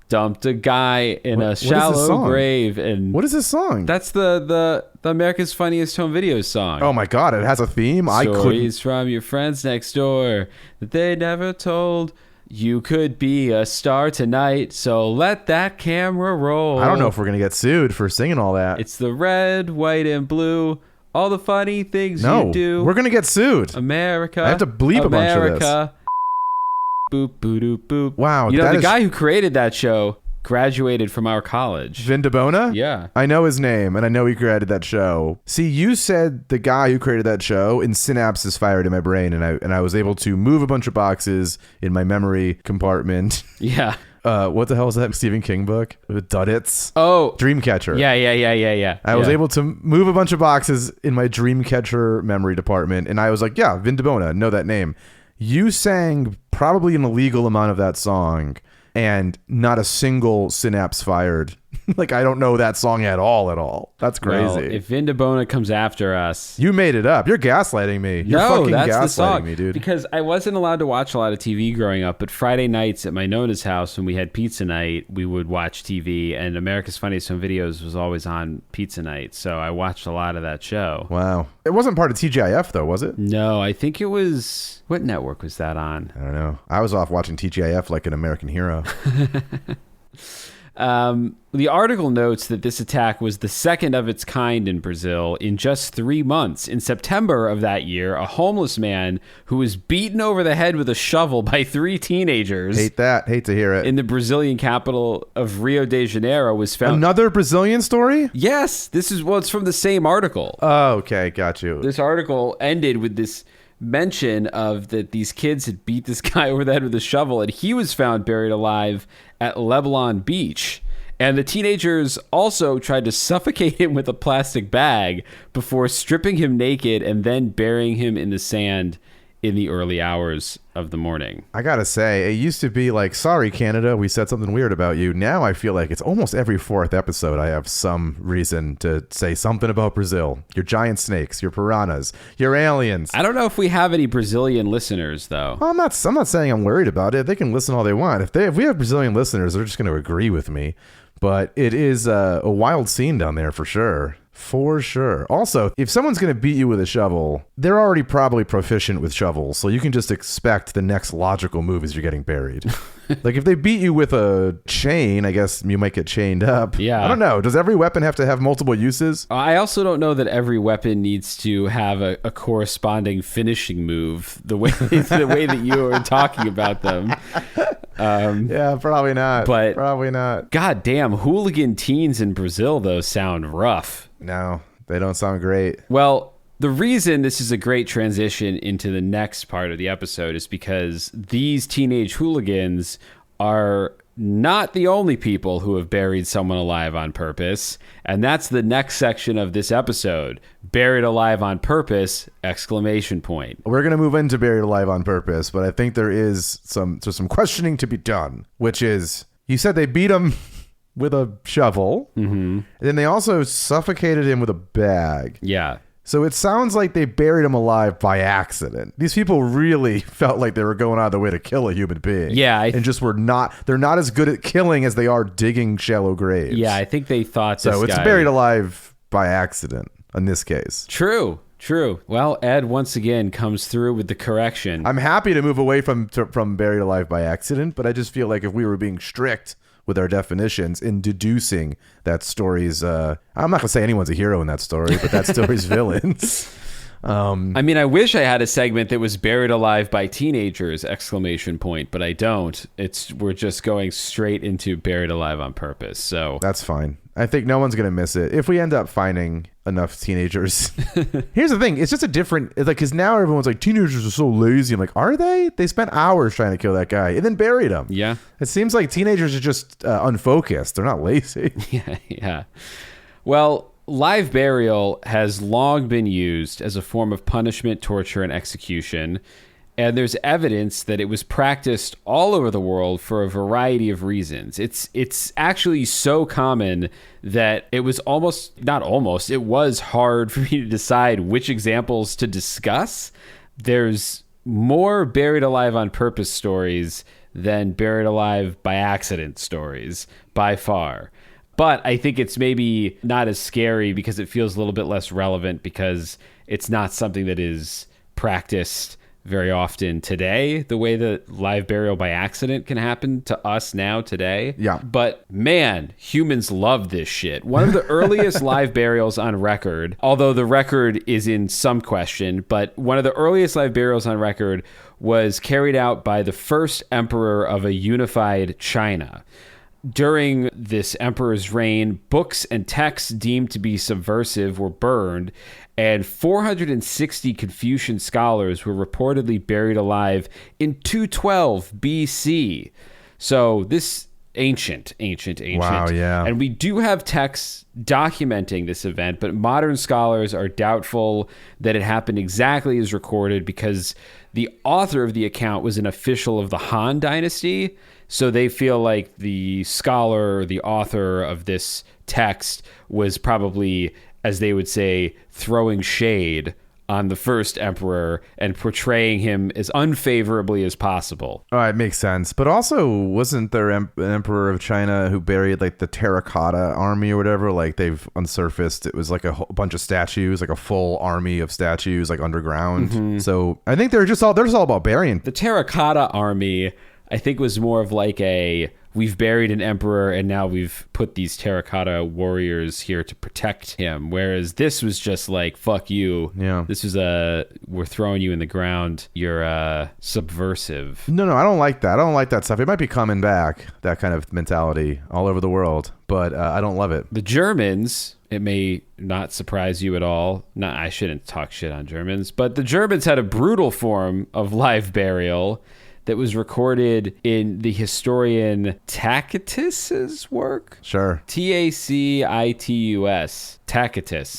Dumped a guy in a shallow grave, and what is this song? That's the America's Funniest Home Videos song. Oh my God, it has a theme. Stories from your friends next door that they never told. You could be a star tonight, so let that camera roll. I don't know if we're gonna get sued for singing all that. It's the red, white, and blue. All the funny things you do. We're gonna get sued. America. I have to bleep a bunch of this. Boop, boop, doop, boop. Wow. You know, the guy who created that show graduated from our college. Vin DeBona? Yeah. I know his name, and I know he created that show. See, you said the guy who created that show, and synapses fired in my brain, and I was able to move a bunch of boxes in my memory compartment. Yeah. What the hell is that Stephen King book? Duddits? Oh. Dreamcatcher. Yeah. I was able to move a bunch of boxes in my Dreamcatcher memory department, and I was like, yeah, Vin DeBona, know that name. You sang probably an illegal amount of that song, and not a single synapse fired Like, I don't know that song at all. That's crazy. Well, if Vindabona comes after us... You made it up. You're gaslighting me. You're no, fucking that's gaslighting the song. me, dude. Because I wasn't allowed to watch a lot of TV growing up, but Friday nights at my Nona's house when we had pizza night, we would watch TV, and America's Funniest Home Videos was always on pizza night, so I watched a lot of that show. Wow. It wasn't part of TGIF, though, was it? No, I think it was... What network was that on? I don't know. I was off watching TGIF like an American hero. The article notes that this attack was the second of its kind in Brazil in just 3 months. In September of that year, a homeless man who was beaten over the head with a shovel by 3 teenagers. Hate that. Hate to hear it. In the Brazilian capital of Rio de Janeiro was found. Another Brazilian story? Yes. It's from the same article. Oh, okay. Got you. This article ended with this mention of that these kids had beat this guy over the head with a shovel, and he was found buried alive at Leblon Beach. And the teenagers also tried to suffocate him with a plastic bag before stripping him naked and then burying him in the sand in the early hours of the morning. I gotta say, it used to be like, sorry, Canada, we said something weird about you. Now I feel like it's almost every 4th episode I have some reason to say something about Brazil. Your giant snakes, your piranhas, your aliens. I don't know if we have any Brazilian listeners, though. Well, I'm not saying I'm worried about it. They can listen all they want. If we have Brazilian listeners, they're just going to agree with me. But it is a wild scene down there for sure. For sure. Also, if someone's going to beat you with a shovel, they're already probably proficient with shovels, so you can just expect the next logical move is you're getting buried. Like, if they beat you with a chain, I guess you might get chained up. Yeah. I don't know. Does every weapon have to have multiple uses? I also don't know that every weapon needs to have a corresponding finishing move the way that you are talking about them. Yeah, probably not. But probably not. God damn, hooligan teens in Brazil, though, sound rough. No, they don't sound great. Well, the reason this is a great transition into the next part of the episode is because these teenage hooligans are not the only people who have buried someone alive on purpose. And that's the next section of this episode. Buried alive on purpose, ! We're going to move into buried alive on purpose, but I think there is some questioning to be done, which is, you said they beat him with a shovel. Mm-hmm. And then they also suffocated him with a bag. Yeah. So it sounds like they buried him alive by accident. These people really felt like they were going out of their way to kill a human being. Yeah. And just they're not as good at killing as they are digging shallow graves. Yeah, I think they thought so. It's buried alive by accident in this case. True. Well, Ed once again comes through with the correction. I'm happy to move away from buried alive by accident, but I just feel like if we were being strict with our definitions in deducing that story's I'm not gonna say anyone's a hero in that story, but that story's villains. I mean, I wish I had a segment that was buried alive by teenagers ! But I don't. We're just going straight into buried alive on purpose. So that's fine. I think no one's gonna miss it if we end up finding enough teenagers. Here's the thing: it's just a different. It's like, because now everyone's like, teenagers are so lazy. I'm like, are they? They spent hours trying to kill that guy and then buried him. Yeah. It seems like teenagers are just unfocused. They're not lazy. Yeah. Well, live burial has long been used as a form of punishment, torture, and execution. And there's evidence that it was practiced all over the world for a variety of reasons. It's actually so common that it was it was hard for me to decide which examples to discuss. There's more buried alive on purpose stories than buried alive by accident stories, by far. But I think it's maybe not as scary because it feels a little bit less relevant because it's not something that is practiced very often today, the way that live burial by accident can happen to us now today. Yeah. But man, humans love this shit. One of the earliest live burials on record, although the record is in some question, but one of the earliest live burials on record was carried out by the first emperor of a unified China. During this emperor's reign, books and texts deemed to be subversive were burned, and 460 Confucian scholars were reportedly buried alive in 212 BC. So this ancient. Wow, yeah. And we do have texts documenting this event, but modern scholars are doubtful that it happened exactly as recorded because the author of the account was an official of the Han Dynasty. So they feel like the scholar or the author of this text was probably, as they would say, throwing shade on the first emperor and portraying him as unfavorably as possible. All right, makes sense. But also, wasn't there an emperor of China who buried like the terracotta army or whatever? Like they've unsurfaced. It was like a bunch of statues, like a full army of statues, like underground. So I think they're just all about burying. The terracotta army, I think, was more of like we've buried an emperor and now we've put these terracotta warriors here to protect him. Whereas this was just like, fuck you. Yeah. This was we're throwing you in the ground. You're subversive. No, I don't like that. I don't like that stuff. It might be coming back, that kind of mentality all over the world, but I don't love it. The Germans, it may not surprise you at all. No, I shouldn't talk shit on Germans, but the Germans had a brutal form of live burial that was recorded in the historian Tacitus's work. Sure. Tacitus. Tacitus.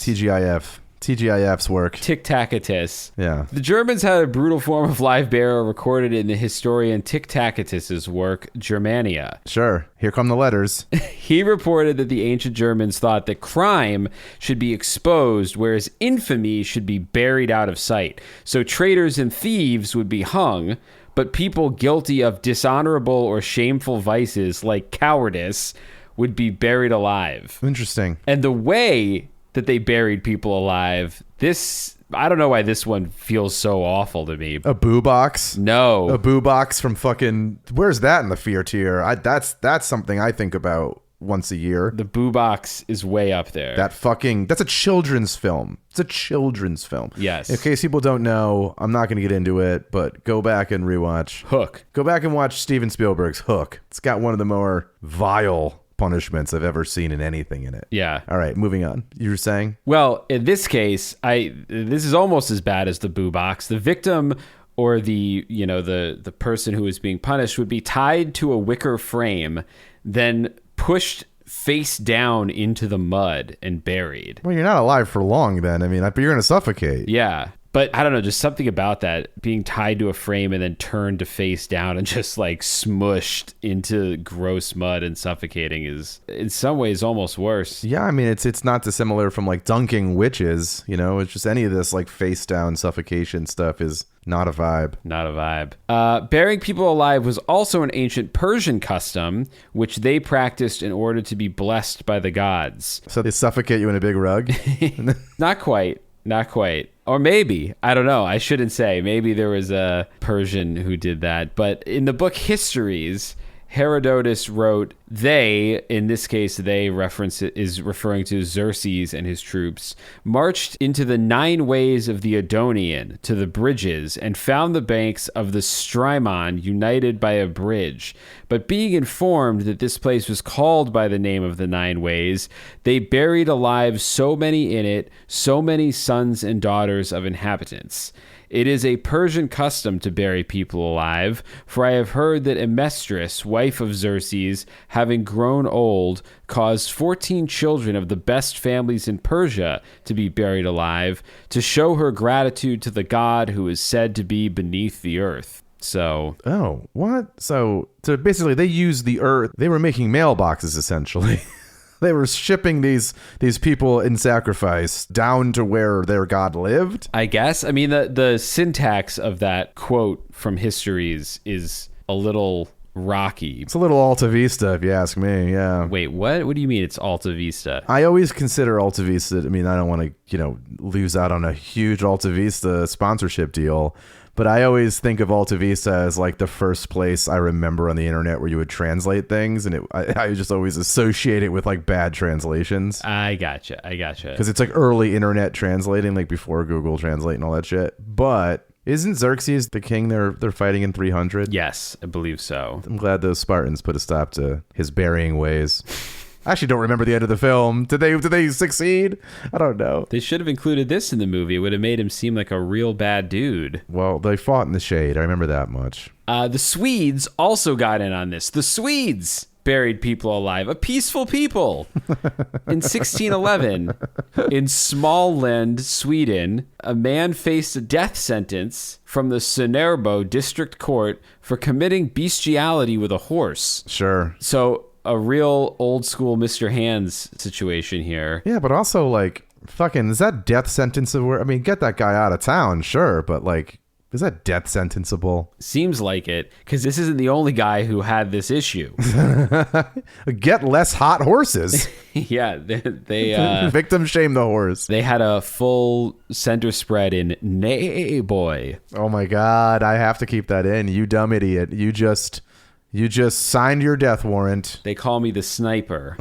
TGIF's work. Tacitus. Yeah. The Germans had a brutal form of live burial recorded in the historian Tacitus's work, Germania. Sure. Here come the letters. He reported that the ancient Germans thought that crime should be exposed, whereas infamy should be buried out of sight. So traitors and thieves would be hung, but people guilty of dishonorable or shameful vices like cowardice would be buried alive. Interesting. And the way that they buried people alive, I don't know why this one feels so awful to me. A boo box? No. A boo box from fucking... Where's that in the fear tier? That's something I think about once a year. The boo box is way up there. That's a children's film. It's a children's film. Yes. In case people don't know, I'm not going to get into it, but go back and rewatch Hook. Go back and watch Steven Spielberg's Hook. It's got one of the more vile punishments I've ever seen in anything in it. Yeah. All right, moving on. You were saying? Well, in this case, this is almost as bad as the boo box. The victim or the person who is being punished would be tied to a wicker frame, then pushed face down into the mud and buried. Well, you're not alive for long then. I mean, you're going to suffocate. Yeah. But I don't know, just something about that, being tied to a frame and then turned to face down and just like smushed into gross mud and suffocating is in some ways almost worse. Yeah, I mean, it's not dissimilar from like dunking witches, it's just any of this like face down suffocation stuff is not a vibe. Not a vibe. Burying people alive was also an ancient Persian custom, which they practiced in order to be blessed by the gods. So they suffocate you in a big rug? Not quite. Or maybe, I don't know. I shouldn't say. Maybe there was a Persian who did that. But in the book Histories, Herodotus wrote, in this case, is referring to Xerxes and his troops, marched into the 9 ways of the Adonian to the bridges and found the banks of the Strymon united by a bridge. But being informed that this place was called by the name of the 9 ways, they buried alive so many in it, so many sons and daughters of inhabitants. It is a Persian custom to bury people alive, for I have heard that Emestris, wife of Xerxes, having grown old, caused 14 children of the best families in Persia to be buried alive, to show her gratitude to the god who is said to be beneath the earth. So... Oh, what? So basically they used the earth. They were making mailboxes, essentially. They were shipping these people in sacrifice down to where their god lived? I guess. I mean, the syntax of that quote from Histories is a little rocky. It's a little Alta Vista, if you ask me, yeah. Wait, what? What do you mean it's Alta Vista? I always consider Alta Vista, I mean, I don't want to, lose out on a huge Alta Vista sponsorship deal, but I always think of Alta Vista as like the first place I remember on the internet where you would translate things, and I just always associate it with like bad translations. I gotcha. Because it's like early internet translating, like before Google Translate and all that shit. But isn't Xerxes the king they're fighting in 300? Yes, I believe so. I'm glad those Spartans put a stop to his burying ways. I actually don't remember the end of the film. Did they succeed? I don't know. They should have included this in the movie. It would have made him seem like a real bad dude. Well, they fought in the shade. I remember that much. The Swedes also got in on this. The Swedes! buried people alive, a peaceful people. In 1611, in Småland, Sweden, a man faced a death sentence from the Sönerbo district court for committing bestiality with a horse. Sure. So a real old school Mr. Hands situation here. Yeah, but also, like, fucking, is that death sentence? I mean, get that guy out of town, sure, but, like, is that death sentenceable? Seems like it, because this isn't the only guy who had this issue. Get less hot horses. Yeah, they victim shame the horse. They had a full center spread in Nay Boy. Oh my God, I have to keep that in. You dumb idiot. You just signed your death warrant. They call me the sniper.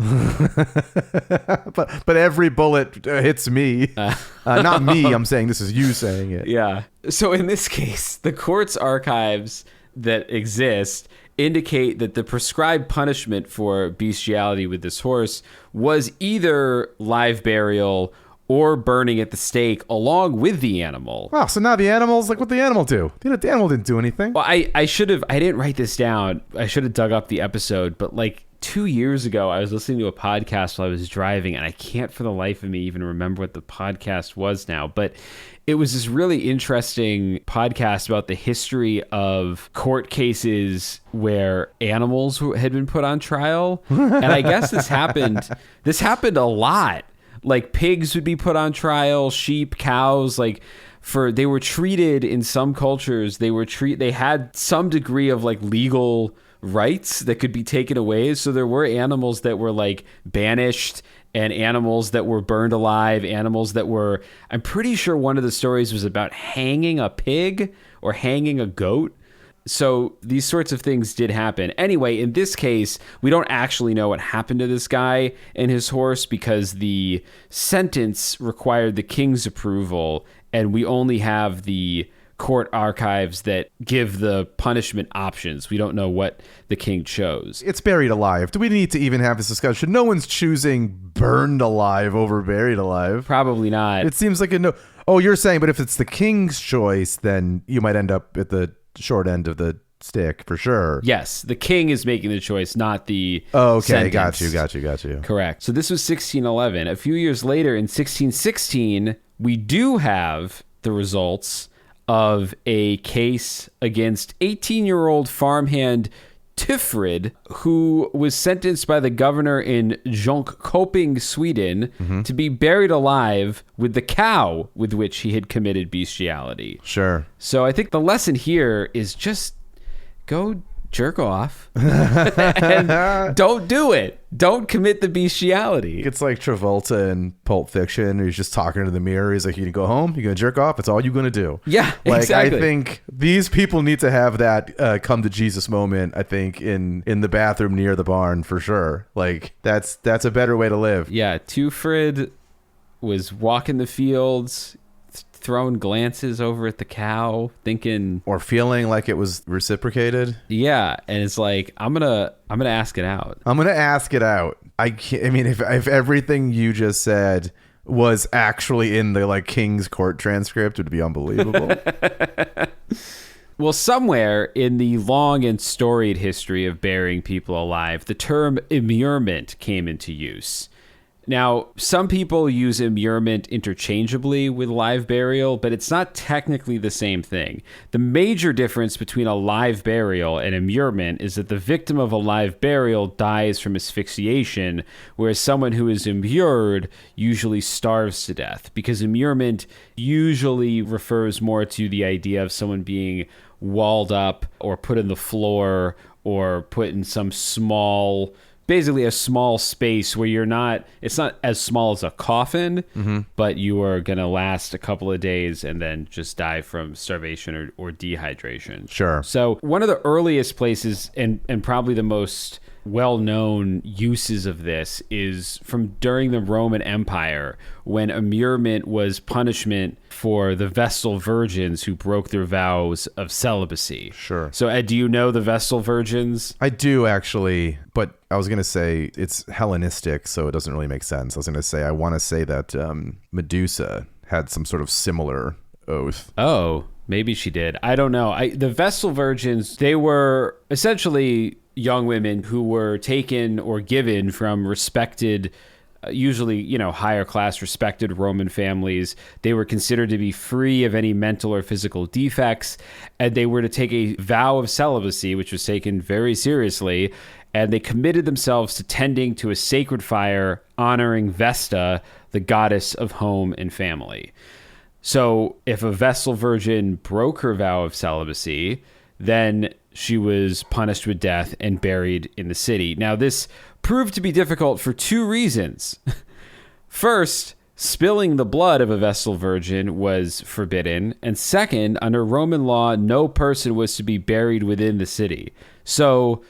but every bullet hits me. Not me, I'm saying this is you saying it. Yeah. So in this case, the court's archives that exist indicate that the prescribed punishment for bestiality with this horse was either live burial or burning at the stake along with the animal. Wow, so now the animal's like, what the animal do? The animal didn't do anything. Well, I didn't write this down. I should have dug up the episode, but like 2 years ago, I was listening to a podcast while I was driving, and I can't for the life of me even remember what the podcast was now, but it was this really interesting podcast about the history of court cases where animals had been put on trial. And I guess this happened a lot. Like pigs would be put on trial, sheep, cows, they were treated in some cultures, they had some degree of like legal rights that could be taken away. So there were animals that were like banished and animals that were burned alive, animals that were, I'm pretty sure one of the stories was about hanging a pig or hanging a goat. So these sorts of things did happen. Anyway, in this case, we don't actually know what happened to this guy and his horse because the sentence required the king's approval, and we only have the court archives that give the punishment options. We don't know what the king chose. It's buried alive. Do we need to even have this discussion? No one's choosing burned alive over buried alive. Probably not. It seems like a no. Oh, you're saying, but if it's the king's choice, then you might end up at the short end of the stick for sure. Yes, the king is making the choice, not the okay, sentence. got you. Correct. So this was 1611. A few years later, in 1616, we do have the results of a case against 18-year-old farmhand Tifrid, who was sentenced by the governor in Jönköping, Sweden, to be buried alive with the cow with which he had committed bestiality. Sure. So I think the lesson here is just go jerk off and don't do it. Don't commit the bestiality. It's like Travolta in Pulp Fiction. He's just talking to the mirror. He's like, you gonna go home? You gonna jerk off? That's all you're gonna do. Yeah, like, exactly. I think these people need to have that come to Jesus moment, I think, in the bathroom near the barn for sure. Like, that's a better way to live. Yeah, Tufrid was walking the fields, throwing glances over at the cow, thinking or feeling like it was reciprocated. Yeah, and it's like I'm gonna ask it out. I'm gonna ask it out. I mean, if everything you just said was actually in the like King's Court transcript, it would be unbelievable. Well, somewhere in the long and storied history of burying people alive, the term immurement came into use. Now, some people use immurement interchangeably with live burial, but it's not technically the same thing. The major difference between a live burial and immurement is that the victim of a live burial dies from asphyxiation, whereas someone who is immured usually starves to death, because immurement usually refers more to the idea of someone being walled up or put in the floor or put in some basically a small space where it's not as small as a coffin, but you are going to last a couple of days and then just die from starvation or dehydration. Sure. So one of the earliest places and probably the most well-known uses of this is from during the Roman Empire, when immurement was punishment for the Vestal virgins who broke their vows of celibacy. Sure. So Ed, do you know the Vestal virgins? I do actually, but I was going to say it's Hellenistic, so it doesn't really make sense. I was going to say, I want to say that Medusa had some sort of similar oath. Oh, Maybe she did. I don't know. The Vestal Virgins, they were essentially young women who were taken or given from respected, usually, higher class respected Roman families. They were considered to be free of any mental or physical defects, and they were to take a vow of celibacy, which was taken very seriously, and they committed themselves to tending to a sacred fire honoring Vesta, the goddess of home and family. So if a Vestal Virgin broke her vow of celibacy, then she was punished with death and buried in the city. Now, this proved to be difficult for two reasons. First, spilling the blood of a Vestal Virgin was forbidden. And second, under Roman law, no person was to be buried within the city. So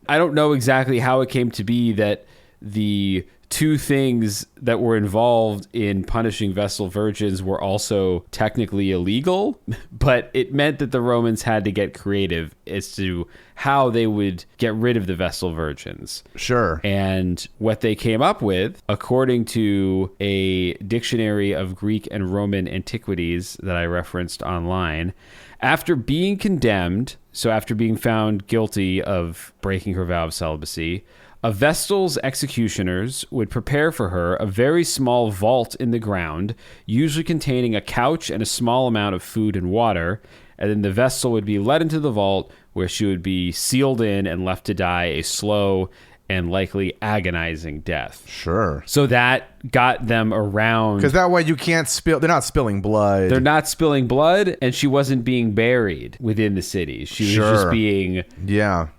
I don't know exactly how it came to be that the two things that were involved in punishing Vestal Virgins were also technically illegal, but it meant that the Romans had to get creative as to how they would get rid of the Vestal Virgins. Sure. And what they came up with, according to a dictionary of Greek and Roman antiquities that I referenced online, after being condemned, so after being found guilty of breaking her vow of celibacy, a Vestal's executioners would prepare for her a very small vault in the ground, usually containing a couch and a small amount of food and water, and then the Vestal would be led into the vault where she would be sealed in and left to die a slow and likely agonizing death. Sure. So that got them around. Because that way you can't spill. They're not spilling blood. They're not spilling blood, and she wasn't being buried within the city. She was just being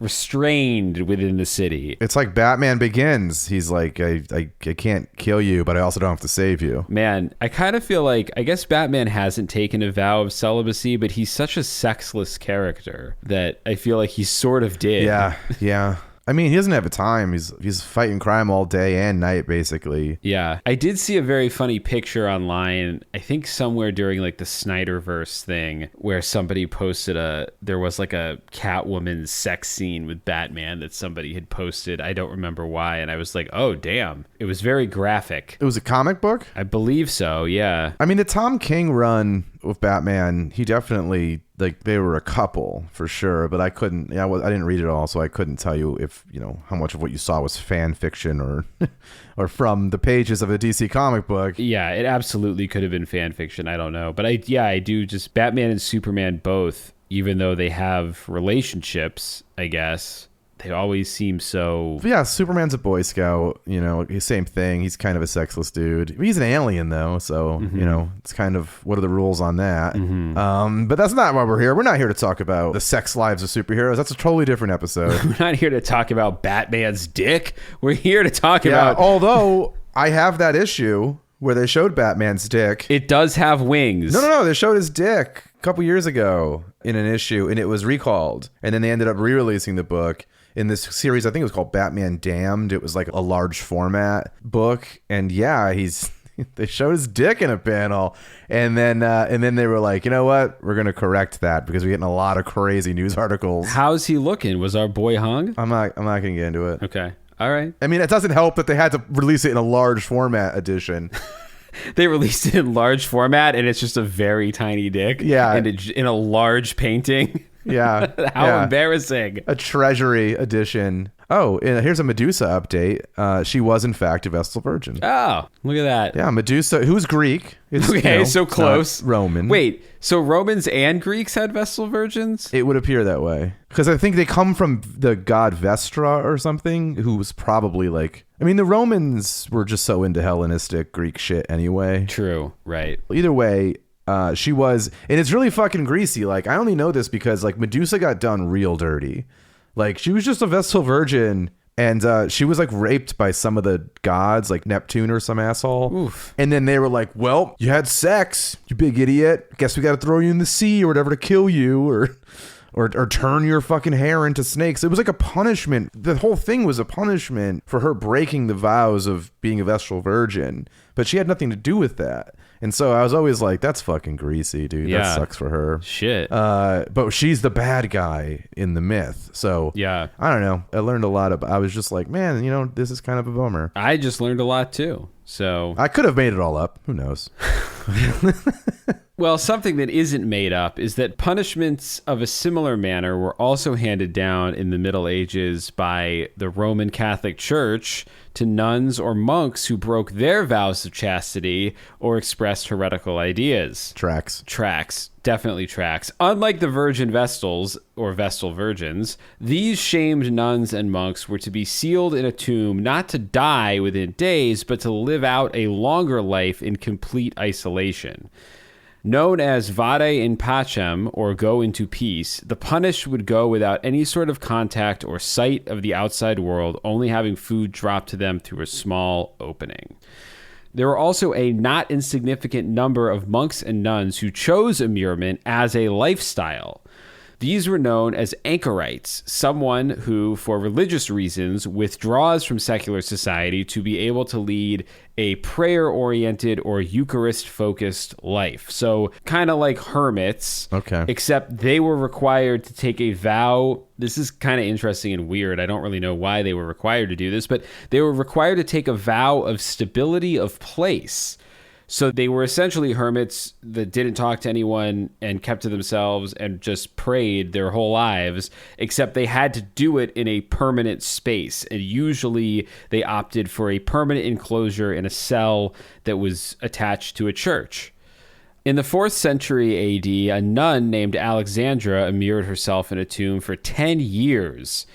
restrained within the city. It's like Batman Begins. He's like, I can't kill you, but I also don't have to save you. Man, I kind of feel like, I guess Batman hasn't taken a vow of celibacy, but he's such a sexless character that I feel like he sort of did. Yeah. I mean, he doesn't have a time. He's fighting crime all day and night, basically. Yeah. I did see a very funny picture online, I think somewhere during like the Snyderverse thing, where somebody posted there was like a Catwoman sex scene with Batman that somebody had posted. I don't remember why. And I was like, oh, damn. It was very graphic. It was a comic book? I believe so, yeah. I mean, the Tom King run with Batman, he definitely, like, they were a couple for sure, but I didn't read it all, so I couldn't tell you if, how much of what you saw was fan fiction or or from the pages of a DC comic book. Yeah, it absolutely could have been fan fiction. I don't know. But I do just, Batman and Superman both, even though they have relationships, I guess, they always seem so... Yeah, Superman's a Boy Scout, same thing. He's kind of a sexless dude. He's an alien, though, so, it's kind of, what are the rules on that? But that's not why we're here. We're not here to talk about the sex lives of superheroes. That's a totally different episode. We're not here to talk about Batman's dick. We're here to talk about... Although, I have that issue where they showed Batman's dick. It does have wings. No. They showed his dick a couple years ago in an issue, and it was recalled. And then they ended up re-releasing the book in this series. I think it was called Batman Damned. It was like a large format book, and they showed his dick in a panel, and then they were like, you know what, we're gonna correct that because we're getting a lot of crazy news articles. How's he looking? Was our boy hung? I'm not gonna get into it. Okay, all right. I mean, it doesn't help that they had to release it in a large format edition. They released it in large format, and it's just a very tiny dick. Yeah, and in a large painting. Yeah. How embarrassing. A treasury edition. Oh, and here's a Medusa update. She was, in fact, a Vestal Virgin. Oh, look at that. Yeah, Medusa, who's Greek. Okay, so close. Roman. Wait, so Romans and Greeks had Vestal Virgins? It would appear that way. Because I think they come from the god Vestra or something, who was probably like... I mean, the Romans were just so into Hellenistic Greek shit anyway. True, right. Either way... she was, and it's really fucking greasy. Like, I only know this because, like, Medusa got done real dirty. Like, she was just a Vestal Virgin, and she was, like, raped by some of the gods, like Neptune or some asshole. Oof. And then they were like, well, you had sex, you big idiot. Guess we got to throw you in the sea or whatever to kill you, or turn your fucking hair into snakes. It was like a punishment. The whole thing was a punishment for her breaking the vows of being a Vestal Virgin, but she had nothing to do with that. And so I was always like, that's fucking greasy, dude. Yeah. That sucks for her. Shit. But she's the bad guy in the myth. So yeah, I don't know. I learned a lot I was just like, man, this is kind of a bummer. I just learned a lot too. So I could have made it all up. Who knows? Well, something that isn't made up is that punishments of a similar manner were also handed down in the Middle Ages by the Roman Catholic Church to nuns or monks who broke their vows of chastity or expressed heretical ideas. Tracks. Definitely tracks. Unlike the Virgin Vestals, or Vestal Virgins, these shamed nuns and monks were to be sealed in a tomb not to die within days, but to live out a longer life in complete isolation. Known as vade in pacem, or go into peace, the punished would go without any sort of contact or sight of the outside world, only having food dropped to them through a small opening. There were also a not insignificant number of monks and nuns who chose immurement as a lifestyle. These were known as anchorites, someone who, for religious reasons, withdraws from secular society to be able to lead a prayer-oriented or Eucharist-focused life. So kind of like hermits, Okay. Except they were required to take a vow. This is kind of interesting and weird. I don't really know why they were required to do this, but they were required to take a vow of stability of place. So they were essentially hermits that didn't talk to anyone and kept to themselves and just prayed their whole lives, except they had to do it in a permanent space. And usually they opted for a permanent enclosure in a cell that was attached to a church. In the 4th century AD, a nun named Alexandra immured herself in a tomb for 10 years.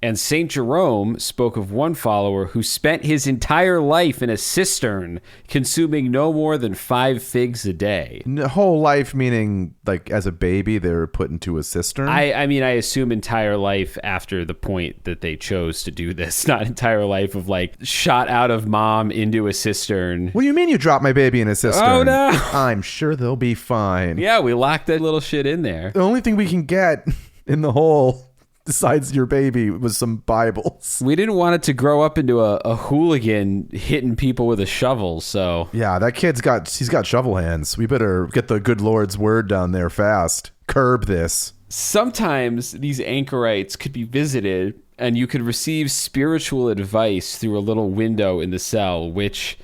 And St. Jerome spoke of one follower who spent his entire life in a cistern, consuming no more than 5 figs a day. Whole life meaning, like, as a baby, they were put into a cistern? I mean, I assume entire life after the point that they chose to do this, not entire life of, like, shot out of mom into a cistern. What do you mean you dropped my baby in a cistern? Oh, no. I'm sure they'll be fine. Yeah, we locked that little shit in there. The only thing we can get in the hole, besides your baby, was some Bibles. We didn't want it to grow up into a hooligan hitting people with a shovel, so... Yeah, that kid's got shovel hands. We better get the good Lord's word down there fast. Curb this. Sometimes these anchorites could be visited, and you could receive spiritual advice through a little window in the cell, which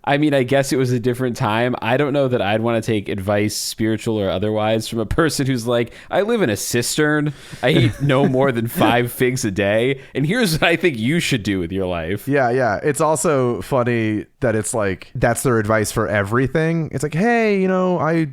I mean, I guess it was a different time. I don't know that I'd want to take advice, spiritual or otherwise, from a person who's like, I live in a cistern. I eat no more than 5 figs a day. And here's what I think you should do with your life. Yeah. It's also funny that it's like, that's their advice for everything. It's like, hey, you know, I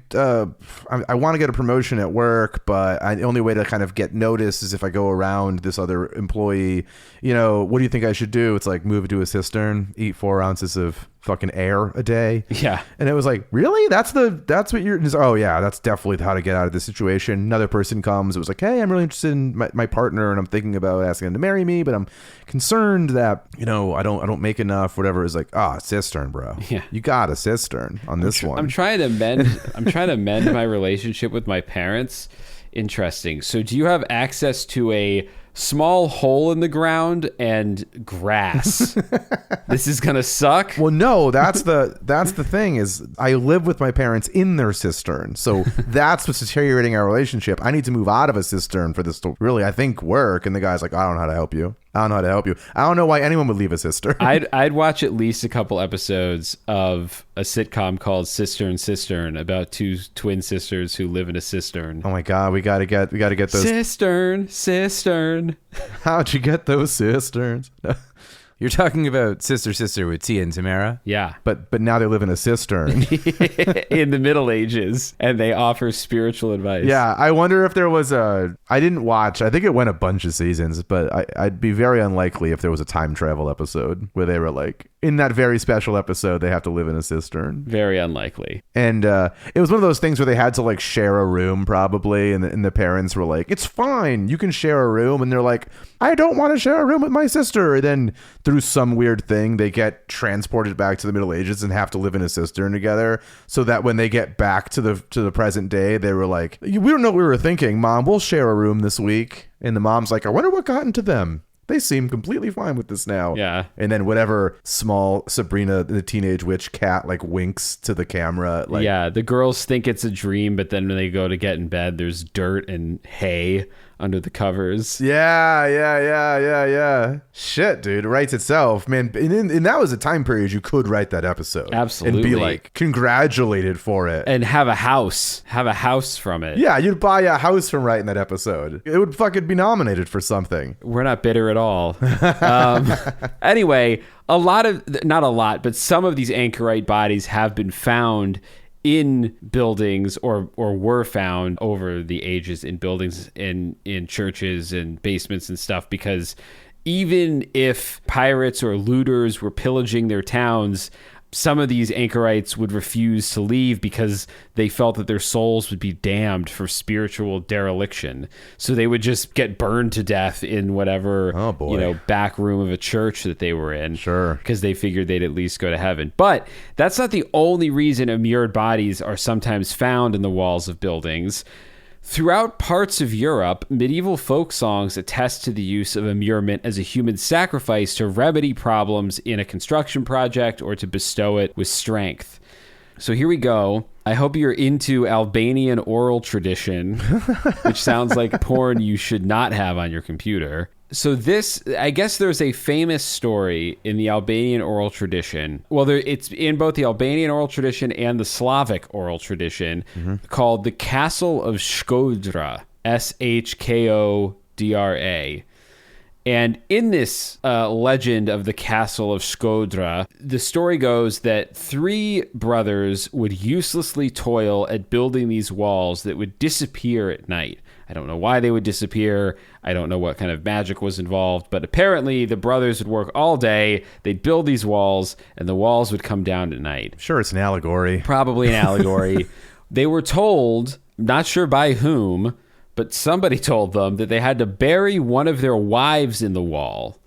want to get a promotion at work, but the only way to kind of get noticed is if I go around this other employee. You know, what do you think I should do? It's like, move to a cistern, eat 4 ounces of fucking air a day. Yeah. And it was like, really? That's what you're... Oh, yeah, that's definitely how to get out of this situation. Another person comes. It was like, hey, I'm really interested in my partner, and I'm thinking about asking him to marry me, but I'm concerned that, you know, I don't make enough, whatever. It's like, cistern, bro. Yeah. You got a cistern on this one. I'm trying to mend my relationship with my parents. Interesting. So do you have access to a small hole in the ground and grass? This is gonna suck. Well, no, that's the thing is I live with my parents in their cistern, so that's what's deteriorating our relationship. I need to move out of a cistern for this to really, I think, work. And the guy's like, I don't know how to help you. I don't know why anyone would leave a cistern. I'd watch at least a couple episodes of a sitcom called Cistern about 2 twin sisters who live in a cistern. Oh my God, we gotta get those cistern. How'd you get those cisterns? You're talking about Sister with Tia and Tamara? Yeah. But now they live in a cistern. In the Middle Ages, and they offer spiritual advice. Yeah, I wonder if there was I didn't watch, I think it went a bunch of seasons, but I'd be very unlikely if there was a time travel episode where they were like, in that very special episode, they have to live in a cistern. Very unlikely. And it was one of those things where they had to like share a room probably, and the parents were like, it's fine, you can share a room. And they're like, I don't want to share a room with my sister. And then through some weird thing, they get transported back to the Middle Ages and have to live in a cistern together, so that when they get back to the present day, they were like, we don't know what we were thinking, Mom, we'll share a room this week. And the mom's like, I wonder what got into them. they seem completely fine with this now. Yeah. And then whatever small Sabrina the Teenage Witch cat like winks to the camera. Like, yeah, the girls think it's a dream, but then when they go to get in bed, there's dirt and hay under the covers. Yeah. Shit, dude. It writes itself, man. And that was a time period you could write that episode. Absolutely. And be like congratulated for it. And have a house from it. Yeah, you'd buy a house from writing that episode. It would fucking be nominated for something. We're not bitter at all. Anyway, not a lot, but some of these anchorite bodies have been found in buildings or were found over the ages in buildings in churches and basements and stuff, because even if pirates or looters were pillaging their towns, some of these anchorites would refuse to leave because they felt that their souls would be damned for spiritual dereliction. So they would just get burned to death in whatever, back room of a church that they were in. Sure. Because they figured they'd at least go to heaven. But that's not the only reason immured bodies are sometimes found in the walls of buildings. Throughout parts of Europe, medieval folk songs attest to the use of immurement as a human sacrifice to remedy problems in a construction project or to bestow it with strength. So here we go. I hope you're into Albanian oral tradition, which sounds like porn you should not have on your computer. So I guess there's a famous story in the Albanian oral tradition. Well, it's in both the Albanian oral tradition and the Slavic oral tradition, called the Castle of Shkodra, Shkodra. And in this legend of the Castle of Shkodra, the story goes that 3 brothers would uselessly toil at building these walls that would disappear at night. I don't know why they would disappear. I don't know what kind of magic was involved, but apparently the brothers would work all day. They'd build these walls, and the walls would come down at night. Sure, it's an allegory. Probably an allegory. They were told, not sure by whom, but somebody told them that they had to bury one of their wives in the wall.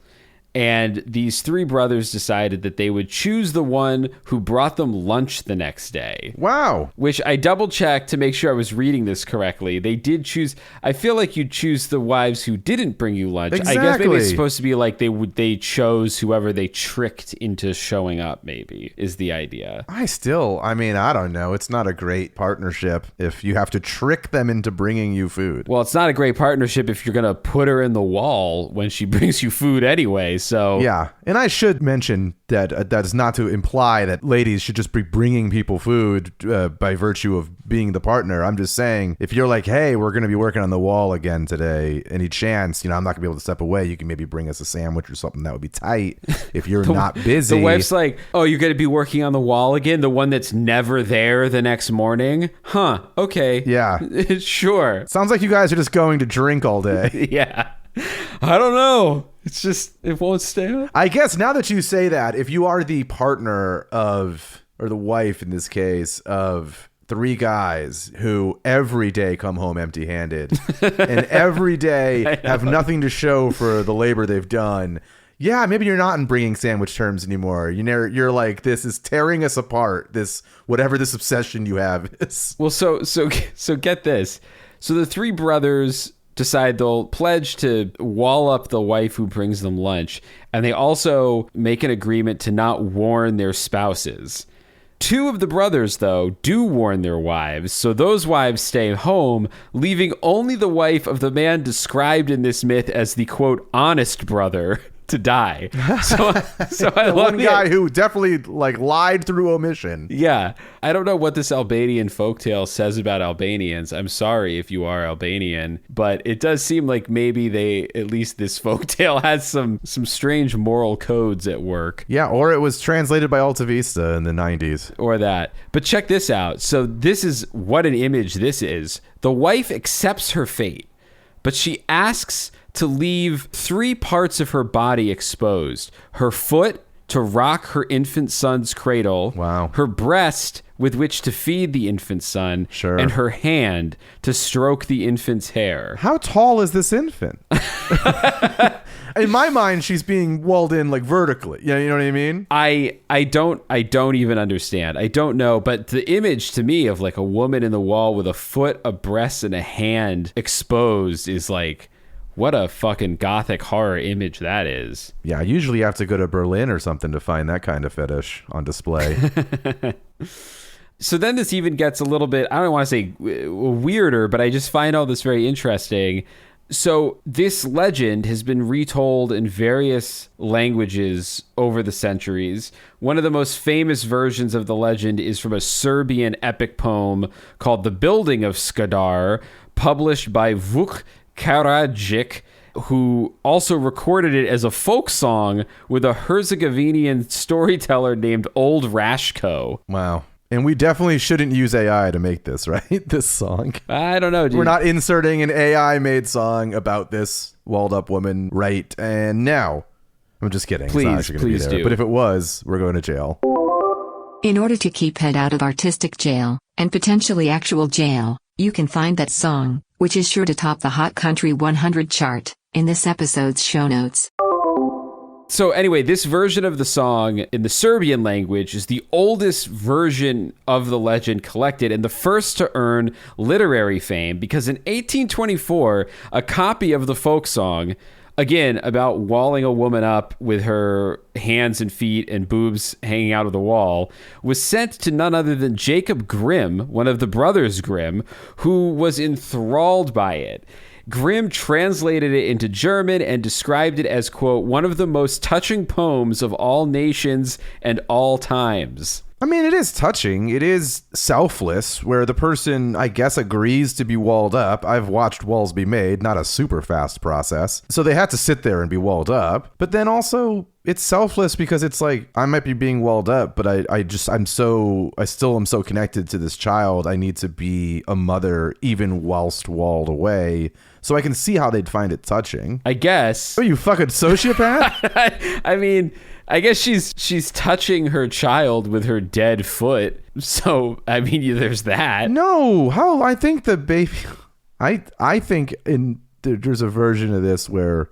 And these 3 brothers decided that they would choose the one who brought them lunch the next day. Wow. Which I double-checked to make sure I was reading this correctly. They did choose... I feel like you'd choose the wives who didn't bring you lunch. Exactly. I guess maybe it's supposed to be like they chose whoever they tricked into showing up, maybe, is the idea. I don't know. It's not a great partnership if you have to trick them into bringing you food. Well, it's not a great partnership if you're going to put her in the wall when she brings you food anyway. So yeah, and I should mention that that's not to imply that ladies should just be bringing people food by virtue of being the partner. I'm just saying, if you're like, hey, we're going to be working on the wall again today, any chance, I'm not going to be able to step away, you can maybe bring us a sandwich or something that would be tight if you're not busy. The wife's like, oh, you're going to be working on the wall again? The one that's never there the next morning? Huh, okay. Yeah. Sure. Sounds like you guys are just going to drink all day. Yeah. I don't know. It's just, it won't stay up. I guess now that you say that, if you are the partner of, or the wife in this case, of 3 guys who every day come home empty-handed and every day have nothing to show for the labor they've done, yeah, maybe you're not in bringing sandwich terms anymore. You're like, this is tearing us apart, this, whatever this obsession you have is. Well, so get this. So the 3 brothers decide they'll pledge to wall up the wife who brings them lunch, and they also make an agreement to not warn their spouses. 2 of the brothers, though, do warn their wives, so those wives stay home, leaving only the wife of the man described in this myth as the, quote, honest brother to die. So I love one guy who definitely lied through omission. Yeah. I don't know what this Albanian folktale says about Albanians. I'm sorry if you are Albanian, but it does seem like maybe at least this folktale has some strange moral codes at work. Yeah, or it was translated by Alta Vista in the 90s. Or that. But check this out. So this is what an image this is. The wife accepts her fate, but she asks to leave 3 parts of her body exposed. Her foot to rock her infant son's cradle. Wow. Her breast with which to feed the infant son. Sure. And her hand to stroke the infant's hair. How tall is this infant? In my mind, she's being walled in vertically. Yeah, you know what I mean? I don't even understand. I don't know, but the image to me of a woman in the wall with a foot, a breast, and a hand exposed is What a fucking gothic horror image that is. Yeah, usually you have to go to Berlin or something to find that kind of fetish on display. So then this even gets a little bit, I don't want to say weirder, but I just find all this very interesting. So this legend has been retold in various languages over the centuries. One of the most famous versions of the legend is from a Serbian epic poem called The Building of Skadar, published by Vuk Karadžić, who also recorded it as a folk song with a Herzegovinian storyteller named Old Rashko. Wow. And we definitely shouldn't use AI to make this, right? This song. I don't know, dude. We're not inserting an AI-made song about this walled-up woman, right? And now, I'm just kidding. Please do. But if it was, we're going to jail. In order to keep Ed out of artistic jail, and potentially actual jail, you can find that song, which is sure to top the Hot Country 100 chart, in this episode's show notes. So anyway, this version of the song in the Serbian language is the oldest version of the legend collected and the first to earn literary fame, because in 1824, a copy of the folk song, again, about walling a woman up with her hands and feet and boobs hanging out of the wall, was sent to none other than Jacob Grimm, one of the brothers Grimm, who was enthralled by it. Grimm translated it into German and described it as, quote, one of the most touching poems of all nations and all times. I mean, it is touching. It is selfless, where the person, I guess, agrees to be walled up. I've watched walls be made, not a super fast process. So they had to sit there and be walled up. But then also, it's selfless because it's like, I might be being walled up, but I still am so connected to this child. I need to be a mother even whilst walled away. So I can see how they'd find it touching. I guess. Oh, you fucking sociopath? I mean, I guess she's touching her child with her dead foot. So, I mean, there's that. No, how? I think the baby... I think there's a version of this where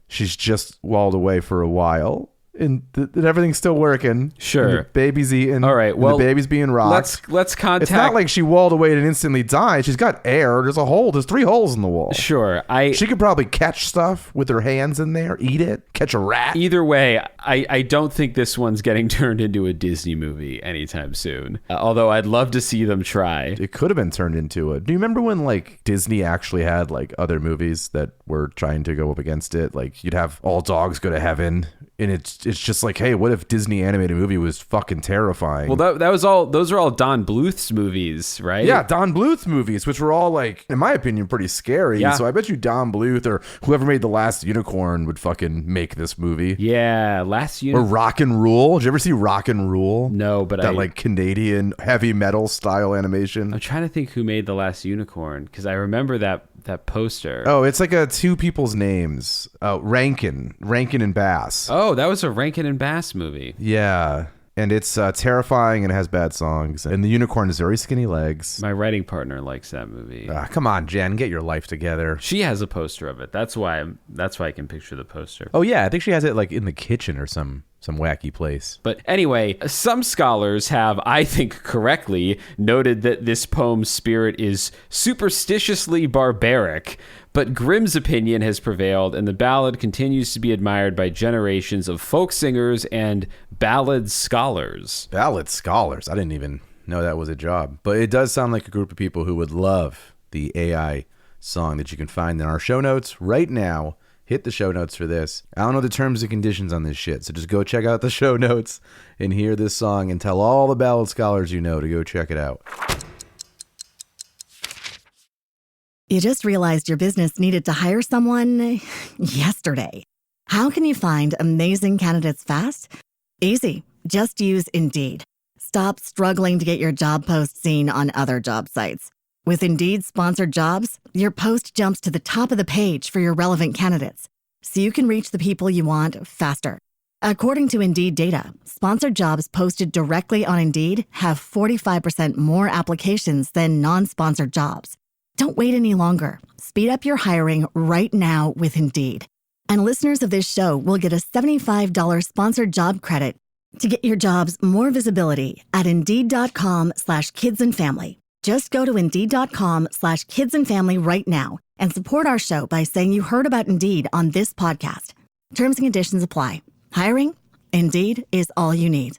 she's just walled away for a while. And everything's still working. Sure. And the baby's eating. All right. Well, the baby's being rocked. Let's contact. It's not like she walled away and instantly died. She's got air. There's a hole. There's 3 holes in the wall. Sure. She could probably catch stuff with her hands in there, eat it, catch a rat. Either way, I don't think this one's getting turned into a Disney movie anytime soon. Although I'd love to see them try. It could have been turned into do you remember when like Disney actually had like other movies that were trying to go up against it? Like you'd have All Dogs Go to Heaven. And it's just like, hey, what if Disney animated movie was fucking terrifying? Well, those are all Don Bluth's movies, right? Yeah, Don Bluth movies, which were all like, in my opinion, pretty scary. Yeah. So I bet you Don Bluth or whoever made The Last Unicorn would fucking make this movie. Yeah, Or Rock and Rule. Did you ever see Rock and Rule? No, but that like Canadian heavy metal style animation. I'm trying to think who made The Last Unicorn, because I remember that poster. Oh, it's like two people's names. Rankin and Bass. Oh, that was a Rankin and Bass movie. Yeah. And it's terrifying and it has bad songs. And the unicorn has very skinny legs. My writing partner likes that movie. Come on, Jen, get your life together. She has a poster of it. That's why I can picture the poster. Oh yeah, I think she has it like in the kitchen or some wacky place. But anyway, some scholars have, I think correctly, noted that this poem's spirit is superstitiously barbaric, but Grimm's opinion has prevailed, and the ballad continues to be admired by generations of folk singers and ballad scholars. Ballad scholars? I didn't even know that was a job. But it does sound like a group of people who would love the AI song that you can find in our show notes right now. Hit the show notes for this. I don't know the terms and conditions on this shit, so just go check out the show notes and hear this song and tell all the ballad scholars you know to go check it out. You just realized your business needed to hire someone yesterday. How can you find amazing candidates fast? Easy. Just use Indeed. Stop struggling to get your job post seen on other job sites. With Indeed sponsored jobs, your post jumps to the top of the page for your relevant candidates, so you can reach the people you want faster. According to Indeed data, sponsored jobs posted directly on Indeed have 45% more applications than non-sponsored jobs. Don't wait any longer. Speed up your hiring right now with Indeed. And listeners of this show will get a $75 sponsored job credit to get your jobs more visibility at Indeed.com/kidsandfamily. Just go to Indeed.com/kidsandfamily right now and support our show by saying you heard about Indeed on this podcast. Terms and conditions apply. Hiring? Indeed is all you need.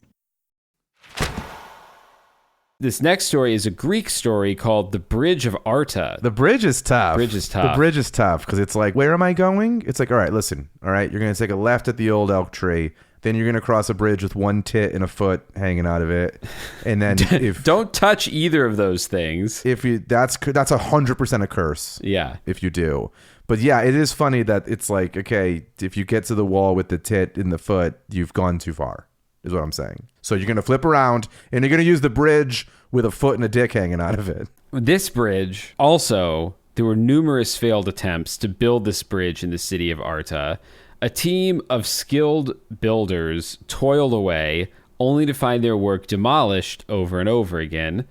This next story is a Greek story called The Bridge of Arta. The bridge is tough. Bridge is tough. The bridge is tough because it's like, where am I going? It's like, all right, listen. All right, you're going to take a left at the old elk tree. Then you're going to cross a bridge with one tit and a foot hanging out of it. And then if don't touch either of those things. If you that's 100% a curse. Yeah. If you do. But yeah, it is funny that it's like, okay, if you get to the wall with the tit and the foot, you've gone too far. Is what I'm saying. So you're going to flip around and you're going to use the bridge with a foot and a dick hanging out of it. This bridge, also, there were numerous failed attempts to build this bridge in the city of Arta. A team of skilled builders toiled away, only to find their work demolished over and over again.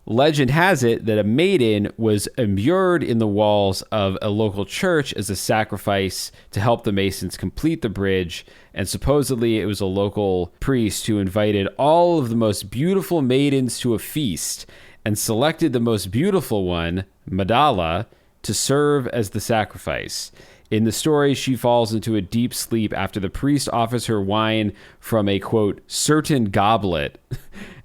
Legend has it that a maiden was immured in the walls of a local church as a sacrifice to help the masons complete the bridge, and supposedly it was a local priest who invited all of the most beautiful maidens to a feast and selected the most beautiful one, Madala, to serve as the sacrifice. In the story, she falls into a deep sleep after the priest offers her wine from a, quote, certain goblet,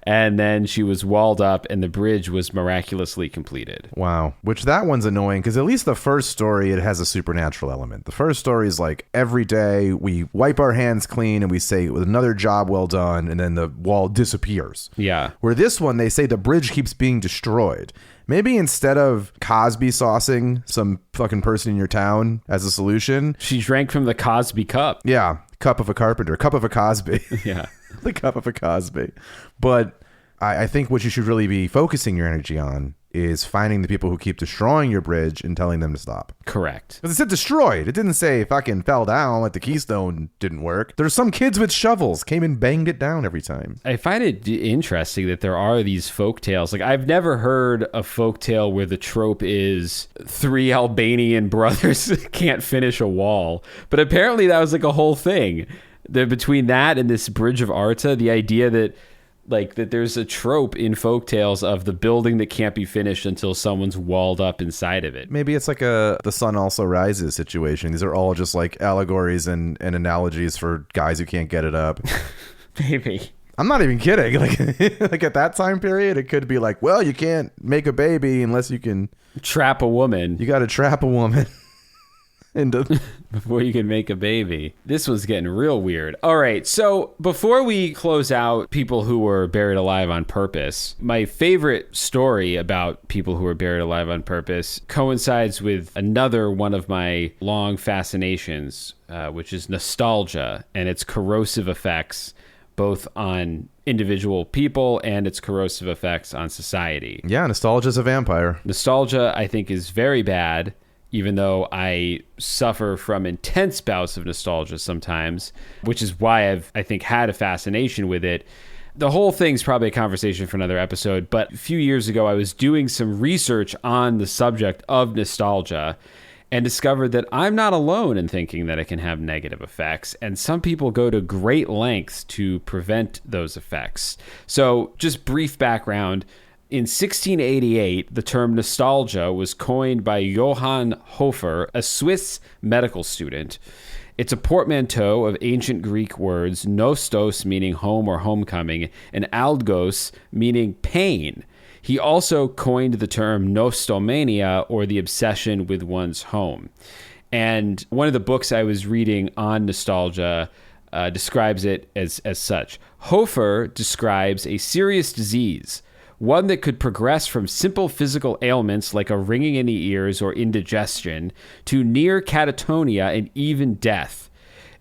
and then she was walled up and the bridge was miraculously completed. Wow. Which that one's annoying because at least the first story, it has a supernatural element. The first story is like every day we wipe our hands clean and we say with another job well done, and then the wall disappears. Yeah. Where this one, they say the bridge keeps being destroyed. Maybe instead of Cosby saucing some fucking person in your town as a solution, she drank from the Cosby cup. Yeah. Cup of a carpenter. Cup of a Cosby. Yeah. The cup of a Cosby. But I think what you should really be focusing your energy on is finding the people who keep destroying your bridge and telling them to stop. Correct. Because it said destroyed. It didn't say fucking fell down like the keystone didn't work. There's some kids with shovels came and banged it down every time. I find it interesting that there are these folk tales. Like, I've never heard a folk tale where the trope is 3 Albanian brothers can't finish a wall. But apparently that was like a whole thing. Between that and this Bridge of Arta, the idea that there's a trope in folktales of the building that can't be finished until someone's walled up inside of it. Maybe it's like the sun also rises situation. These are all just like allegories and analogies for guys who can't get it up. Maybe. I'm not even kidding. Like at that time period, it could be like, well, you can't make a baby unless you can trap a woman. You got to trap a woman. Before you can make a baby. This one's getting real weird. All right, so before we close out people who were buried alive on purpose, my favorite story about people who were buried alive on purpose coincides with another one of my long fascinations, which is nostalgia and its corrosive effects both on individual people and its corrosive effects on society. Yeah, nostalgia's a vampire. Nostalgia, I think, is very bad. Even though I suffer from intense bouts of nostalgia sometimes, which is why I think, had a fascination with it. The whole thing's probably a conversation for another episode, but a few years ago, I was doing some research on the subject of nostalgia and discovered that I'm not alone in thinking that it can have negative effects, and some people go to great lengths to prevent those effects. So, just brief background. In 1688, the term nostalgia was coined by Johann Hofer, a Swiss medical student. It's a portmanteau of ancient Greek words, nostos meaning home or homecoming, and algos meaning pain. He also coined the term nostomania, or the obsession with one's home. And one of the books I was reading on nostalgia describes it as such. Hofer describes a serious disease, one that could progress from simple physical ailments like a ringing in the ears or indigestion to near catatonia and even death.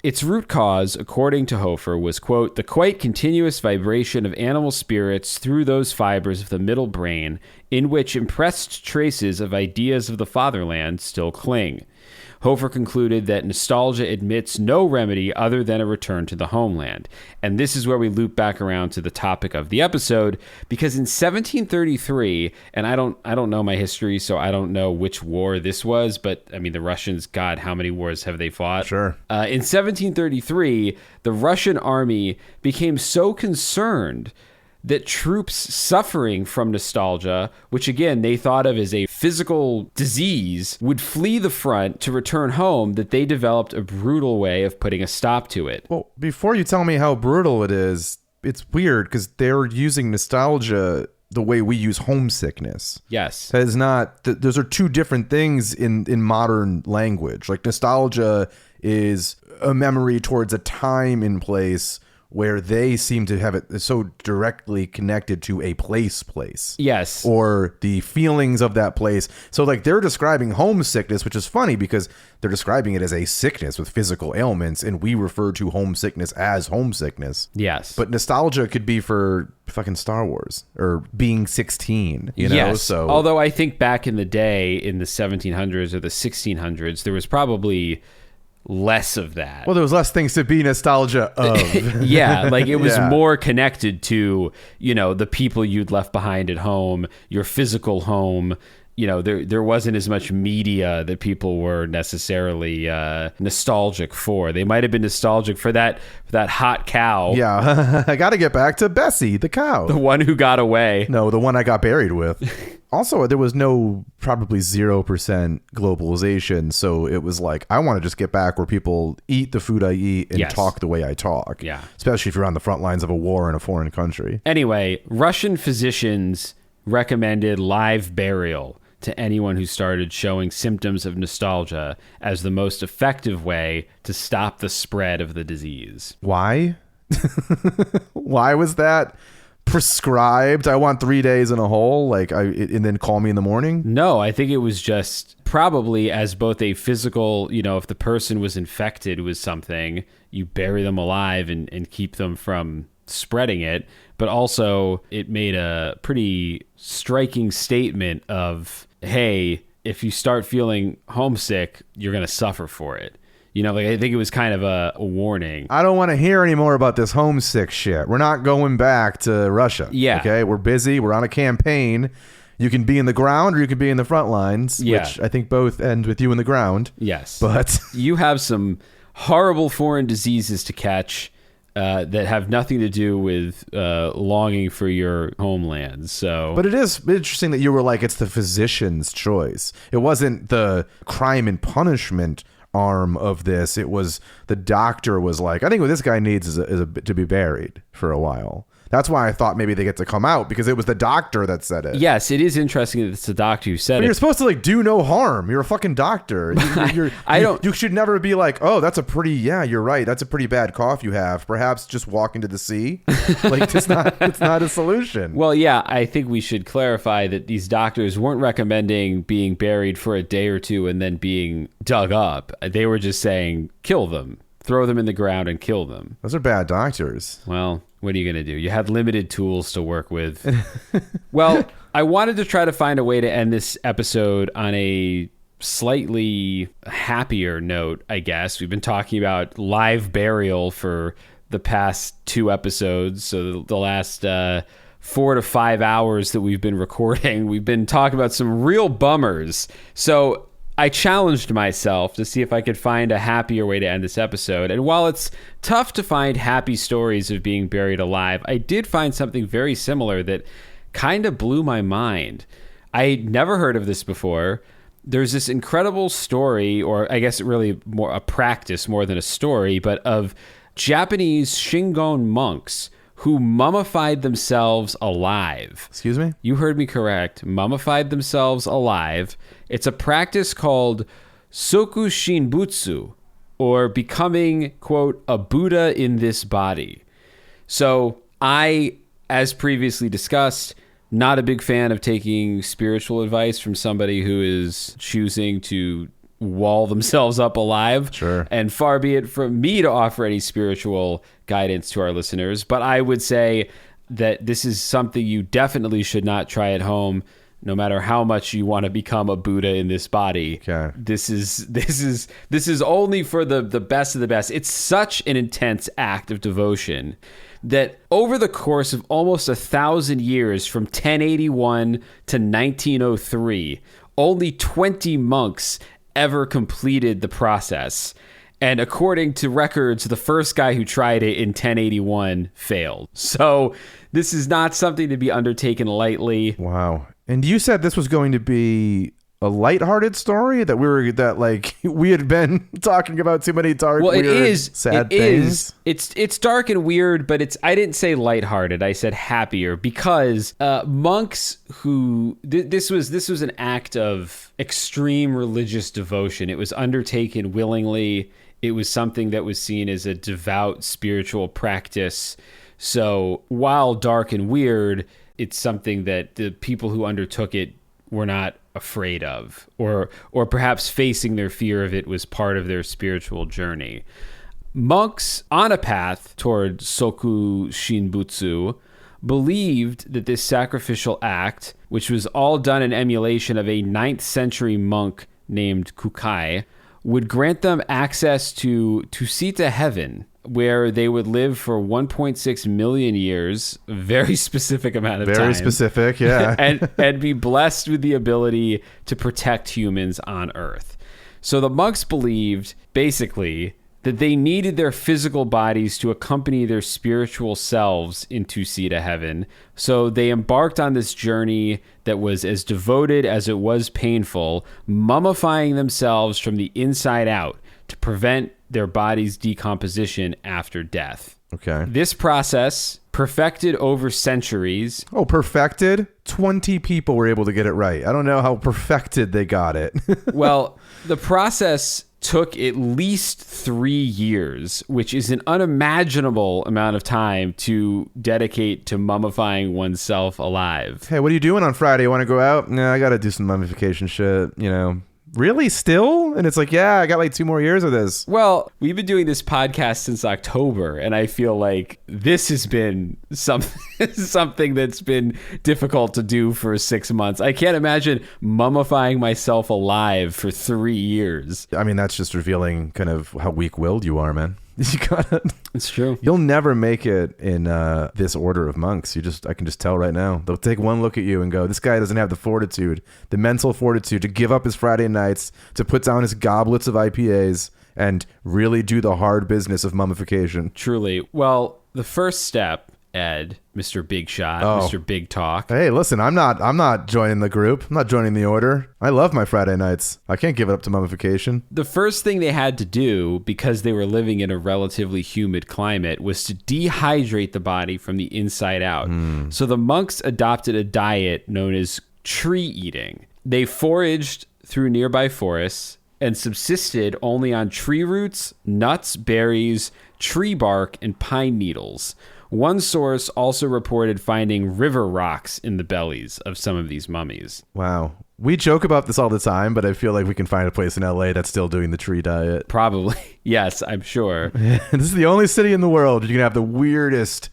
Its root cause, according to Hofer, was, quote, the quite continuous vibration of animal spirits through those fibers of the middle brain in which impressed traces of ideas of the fatherland still cling. Hofer concluded that nostalgia admits no remedy other than a return to the homeland. And this is where we loop back around to the topic of the episode, because in 1733, and I don't know my history, so I don't know which war this was, but I mean, the Russians, God, how many wars have they fought? Sure. In 1733, the Russian army became so concerned that troops suffering from nostalgia, which again they thought of as a physical disease, would flee the front to return home, that they developed a brutal way of putting a stop to it. Well, before you tell me how brutal it is, it's weird because they're using nostalgia the way we use homesickness. Yes. That is not, those are two different things in modern language. Like nostalgia is a memory towards a time and place where they seem to have it so directly connected to a place. Yes. Or the feelings of that place. So like they're describing homesickness, which is funny because they're describing it as a sickness with physical ailments, and we refer to homesickness as homesickness. Yes. But nostalgia could be for fucking Star Wars or being 16, you know? Yes. So although I think back in the day, in the 1700s or the 1600s, there was probably less of that. Well, there was less things to be nostalgia of. Yeah, like it was Yeah. more connected to, you know, the people you'd left behind at home, your physical home. You know, there wasn't as much media that people were necessarily nostalgic for. They might have been nostalgic for that hot cow. Yeah, I got to get back to Bessie, the cow. The one who got away. No, the one I got buried with. Also, there was probably 0% globalization. So it was like, I want to just get back where people eat the food I eat and Yes. talk the way I talk. Yeah. Especially if you're on the front lines of a war in a foreign country. Anyway, Russian physicians recommended live burial to anyone who started showing symptoms of nostalgia as the most effective way to stop the spread of the disease. Why? Why was that prescribed? I want 3 days in a hole, and then call me in the morning? No, I think it was just probably as both a physical, you know, if the person was infected with something, you bury them alive and keep them from spreading it. But also it made a pretty striking statement of, hey, if you start feeling homesick, you're going to suffer for it. You know, like I think it was kind of a warning. I don't want to hear any more about this homesick shit. We're not going back to Russia. Yeah. Okay, we're busy. We're on a campaign. You can be in the ground or you can be in the front lines, Yeah. which I think both end with you in the ground. Yes. But you have some horrible foreign diseases to catch that have nothing to do with longing for your homeland. So, But it is interesting that you were like, it's the physician's choice. It wasn't the crime and punishment arm of this. It was the doctor was like, I think what this guy needs is to be buried for a while. That's why I thought maybe they get to come out, because it was the doctor that said it. yes, it is interesting that it's the doctor who said But it. you're supposed to do no harm. You're a fucking doctor. You should never be like, oh, that's a pretty, yeah, you're right. That's a pretty bad cough you have. Perhaps just walk into the sea. It's not a solution. Well, yeah, I think we should clarify that these doctors weren't recommending being buried for a day or two and then being dug up. They were just saying, kill them, throw them in the ground and kill them. Those are bad doctors. Well, what are you going to do? You had limited tools to work with. Well, I wanted to try to find a way to end this episode on a slightly happier note, I guess. We've been talking about live burial for the past 2 episodes. So the last 4 to 5 hours that we've been recording, we've been talking about some real bummers. So I challenged myself to see if I could find a happier way to end this episode. And while it's tough to find happy stories of being buried alive, I did find something very similar that kind of blew my mind. I never heard of this before. There's this incredible story, or I guess really more a practice more than a story, but of Japanese Shingon monks who mummified themselves alive. Excuse me? You heard me correct. Mummified themselves alive. It's a practice called sokushinbutsu, or becoming, quote, a Buddha in this body. So I, as previously discussed, not a big fan of taking spiritual advice from somebody who is choosing to wall themselves up alive. Sure. And far be it from me to offer any spiritual guidance to our listeners. But I would say that this is something you definitely should not try at home, no matter how much you want to become a Buddha in this body. Okay. This is only for the best of the best. It's such an intense act of devotion that over the course of almost 1,000 years, from 1081 to 1903, only 20 monks ever completed the process. And according to records, the first guy who tried it in 1081 failed. So this is not something to be undertaken lightly. Wow. And you said this was going to be a lighthearted story, that we had been talking about too many dark, sad things. It's dark and weird, but I didn't say lighthearted. I said happier, because monks who this was an act of extreme religious devotion. It was undertaken willingly. It was something that was seen as a devout spiritual practice. So while dark and weird, it's something that the people who undertook it were not afraid of, or perhaps facing their fear of it was part of their spiritual journey. Monks on a path toward sokushinbutsu believed that this sacrificial act, which was all done in emulation of a 9th century monk named Kukai, would grant them access to Tusita heaven, where they would live for 1.6 million years, a very specific amount of time. Very specific, yeah. and be blessed with the ability to protect humans on Earth. So the monks believed, basically, that they needed their physical bodies to accompany their spiritual selves into Tusita heaven. So they embarked on this journey that was as devoted as it was painful, mummifying themselves from the inside out to prevent their body's decomposition after death. Okay. This process, perfected over centuries. Oh, perfected? 20 people were able to get it right. I don't know how perfected they got it. Well, the process took at least 3 years, which is an unimaginable amount of time to dedicate to mummifying oneself alive. Hey, what are you doing on Friday? You want to go out? No, I got to do some mummification shit, Really? Still? And it's like, yeah, I got like 2 more years of this. Well, we've been doing this podcast since October, and I feel like this has been something that's been difficult to do for 6 months. I can't imagine mummifying myself alive for 3 years. I mean, that's just revealing kind of how weak-willed you are, man. You gotta. It's true. You'll never make it in this order of monks. I can just tell right now. They'll take one look at you and go, this guy doesn't have the fortitude, the mental fortitude to give up his Friday nights, to put down his goblets of IPAs and really do the hard business of mummification. Truly. Well, the first step, Ed, Mr. Big Shot, Mr. Big Talk. Hey, listen, I'm not joining the group. I'm not joining the order. I love my Friday nights. I can't give it up to mummification. The first thing they had to do, because they were living in a relatively humid climate, was to dehydrate the body from the inside out. So the monks adopted a diet known as tree eating. They foraged through nearby forests and subsisted only on tree roots, nuts, berries, tree bark, and pine needles. One source also reported finding river rocks in the bellies of some of these mummies. Wow. We joke about this all the time, but I feel like we can find a place in LA that's still doing the tree diet. Probably. Yes, I'm sure. This is the only city in the world you can have the weirdest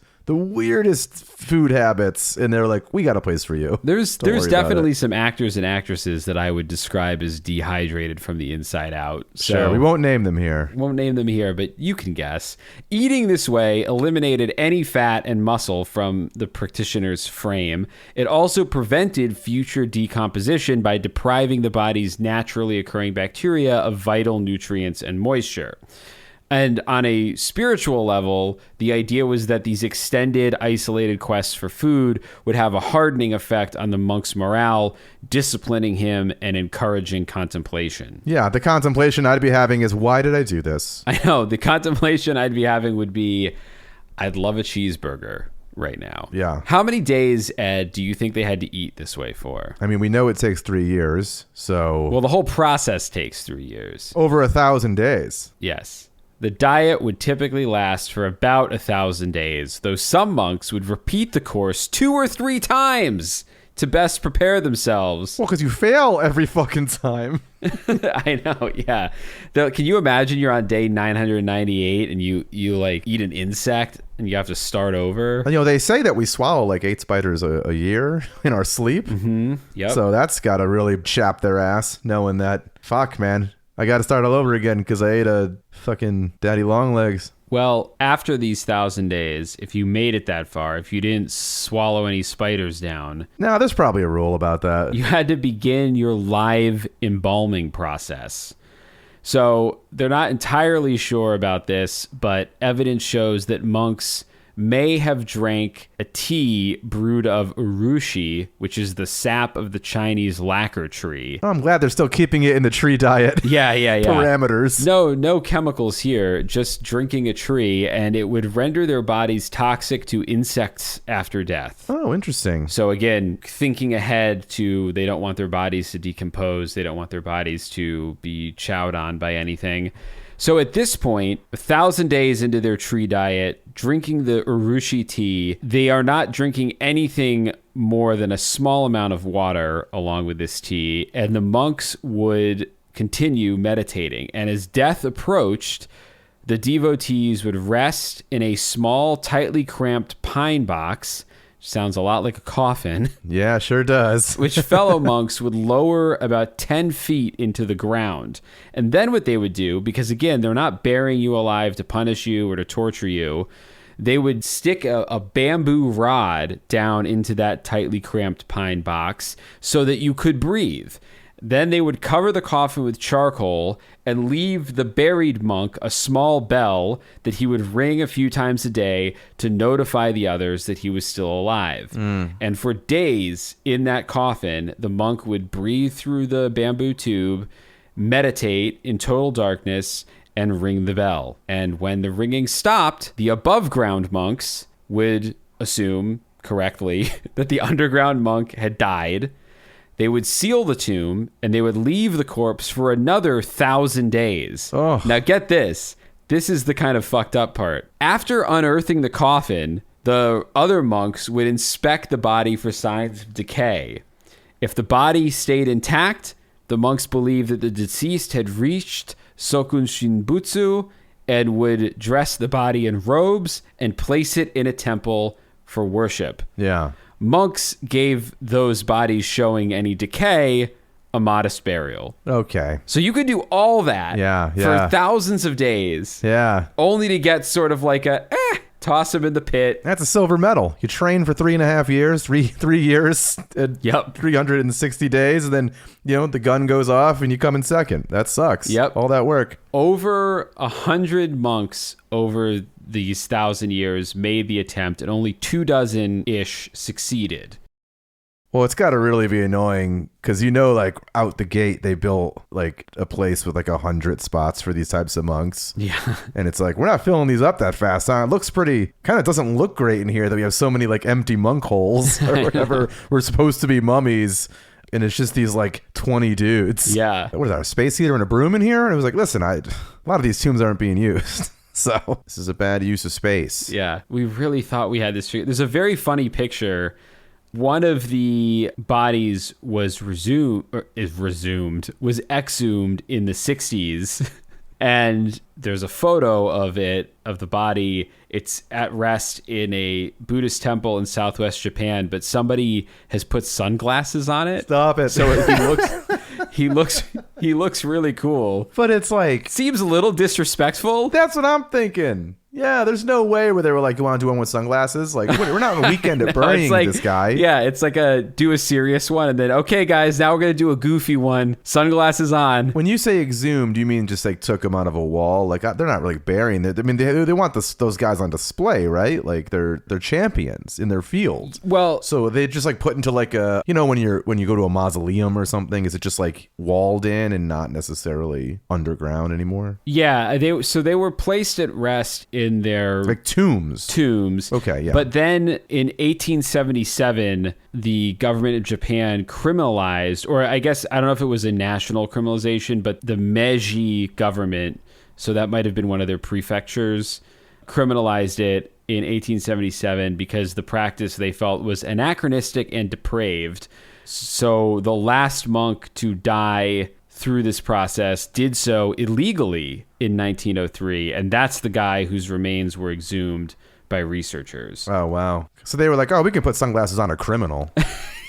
food habits, and they're like, we got a place for you. There's definitely some actors and actresses that I would describe as dehydrated from the inside out. So sure, we won't name them here. Won't name them here, but you can guess. Eating this way eliminated any fat and muscle from the practitioner's frame. It also prevented future decomposition by depriving the body's naturally occurring bacteria of vital nutrients and moisture. And on a spiritual level, the idea was that these extended, isolated quests for food would have a hardening effect on the monk's morale, disciplining him and encouraging contemplation. Yeah, the contemplation I'd be having is, why did I do this? I know. The contemplation I'd be having would be, I'd love a cheeseburger right now. Yeah. How many days, Ed, do you think they had to eat this way for? I mean, we know it takes 3 years, so... Well, the whole process takes 3 years. Over 1,000 days. Yes. The diet would typically last for about 1,000 days, though some monks would repeat the course 2 or 3 times to best prepare themselves. Well, because you fail every fucking time. I know, yeah. Can you imagine you're on day 998 and you like eat an insect and you have to start over? And, they say that we swallow like 8 spiders a year in our sleep. Mm-hmm. Yep. So that's got to really chap their ass, knowing that, fuck, man, I got to start all over again because I ate a fucking daddy long legs. Well, after these 1,000 days, if you made it that far, if you didn't swallow any spiders down... No, there's probably a rule about that. You had to begin your live embalming process. So they're not entirely sure about this, but evidence shows that monks may have drank a tea brewed of urushi, which is the sap of the Chinese lacquer tree. Oh, I'm glad they're still keeping it in the tree diet. Yeah. Parameters. No chemicals here, just drinking a tree, and it would render their bodies toxic to insects after death. Oh, interesting. So again, thinking ahead to they don't want their bodies to decompose, they don't want their bodies to be chowed on by anything. So at this point, 1,000 days into their tree diet, drinking the urushi tea, they are not drinking anything more than a small amount of water along with this tea, and the monks would continue meditating. And as death approached, the devotees would rest in a small, tightly cramped pine box. Sounds a lot like a coffin. Yeah, sure does. Which fellow monks would lower about 10 feet into the ground. And then what they would do, because again, they're not burying you alive to punish you or to torture you, they would stick a bamboo rod down into that tightly cramped pine box so that you could breathe. Then they would cover the coffin with charcoal and leave the buried monk a small bell that he would ring a few times a day to notify the others that he was still alive. And for days in that coffin, the monk would breathe through the bamboo tube, meditate in total darkness, and ring the bell. And when the ringing stopped, the above ground monks would assume correctly that the underground monk had died. They would seal the tomb, and they would leave the corpse for another 1,000 days. Oh. Now get this. This is the kind of fucked up part. After unearthing the coffin, the other monks would inspect the body for signs of decay. If the body stayed intact, the monks believed that the deceased had reached sokushinbutsu and would dress the body in robes and place it in a temple for worship. Yeah. Monks gave those bodies showing any decay a modest burial. Okay. So you could do all that for thousands of days. Yeah. Only to get sort of like toss them in the pit. That's a silver medal. You train for 3.5 years, three years, 360 days, and then, the gun goes off and you come in second. That sucks. Yep. All that work. Over 100 monks over these 1,000 years made the attempt, and only 24-ish succeeded. Well, it's got to really be annoying because, like out the gate, they built like a place with like 100 spots for these types of monks. Yeah. And it's like, we're not filling these up that fast. Huh? It looks pretty, kind of doesn't look great in here that we have so many like empty monk holes or whatever. We're supposed to be mummies. And it's just these like 20 dudes. Yeah. What is that, a space heater and a broom in here? And it was like, listen, a lot of these tombs aren't being used. So this is a bad use of space. Yeah. We really thought we had this. There's a very funny picture. One of the bodies was exhumed in the 60s. And there's a photo of the body. It's at rest in a Buddhist temple in Southwest Japan, but somebody has put sunglasses on it. Stop it. So he looks really cool. But it's like, seems a little disrespectful. That's what I'm thinking. Yeah, there's no way where they were like, you want to do one with sunglasses? Like, we're not on a weekend at burying this guy. Yeah, it's like do a serious one, and then, okay, guys, now we're going to do a goofy one. Sunglasses on. When you say exhumed, do you mean just like took them out of a wall? Like, they're not really burying it. I mean, they want those guys on display, right? Like, they're champions in their field. Well, so they just like put into like a, when you go to a mausoleum or something, is it just like walled in and not necessarily underground anymore? Yeah, they were placed at rest in their like tombs. Okay, yeah. But then in 1877, the government of Japan criminalized, or I guess, I don't know if it was a national criminalization, but the Meiji government, so that might have been one of their prefectures, criminalized it in 1877 because the practice they felt was anachronistic and depraved. So the last monk to die through this process did so illegally in 1903, and that's the guy whose remains were exhumed by researchers. Oh, wow. So they were like, we can put sunglasses on a criminal.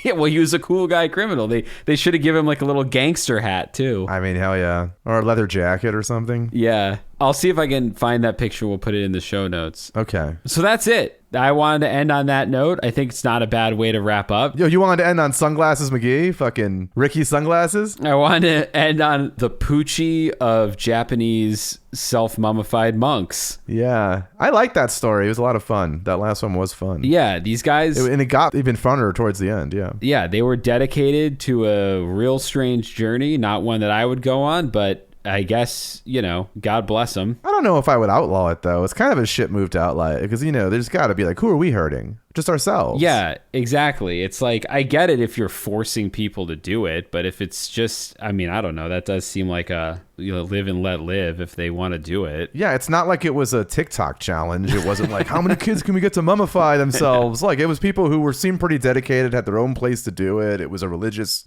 Yeah, well, he was a cool guy criminal. They should have given him like a little gangster hat, too. I mean, hell yeah. Or a leather jacket or something. Yeah. I'll see if I can find that picture. We'll put it in the show notes. Okay. So that's it. I wanted to end on that note. I think it's not a bad way to wrap up. Yo, you wanted to end on Sunglasses McGee? Fucking Ricky Sunglasses? I wanted to end on the Poochie of Japanese self-mummified monks. Yeah. I like that story. It was a lot of fun. That last one was fun. Yeah, these guys... And it got even funner towards the end, yeah. Yeah, they were dedicated to a real strange journey, not one that I would go on, but... I guess, God bless them. I don't know if I would outlaw it, though. It's kind of a shit move to outlaw it because, there's got to be like, who are we hurting? Just ourselves. Yeah, exactly. It's like, I get it if you're forcing people to do it, but if it's just, I don't know. That does seem like a live and let live if they want to do it. Yeah, it's not like it was a TikTok challenge. It wasn't like, how many kids can we get to mummify themselves? Like, it was people who seemed pretty dedicated, had their own place to do it. It was a religious,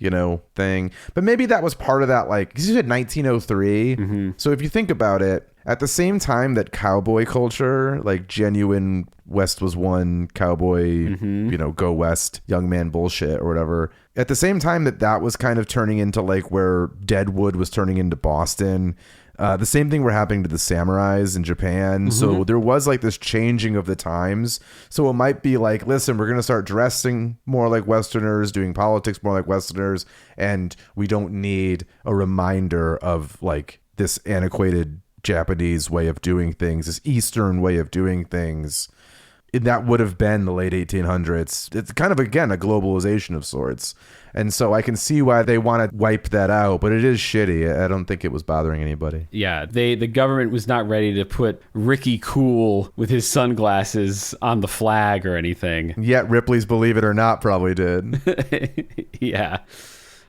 thing. But maybe that was part of that, like, because you said 1903. Mm-hmm. So if you think about it, at the same time that cowboy culture, like genuine West was one cowboy, go West, young man bullshit or whatever. At the same time that was kind of turning into like where Deadwood was turning into Boston. The same thing were happening to the samurais in Japan. So there was like this changing of the times. So it might be like, listen, we're going to start dressing more like Westerners, doing politics more like Westerners. And we don't need a reminder of like this antiquated Japanese way of doing things, this Eastern way of doing things. That would have been the late 1800s. It's kind of, again, a globalization of sorts. And so I can see why they want to wipe that out, but it is shitty. I don't think it was bothering anybody. Yeah, the government was not ready to put Ricky Cool with his sunglasses on the flag or anything. Yet Ripley's Believe It or Not probably did. Yeah.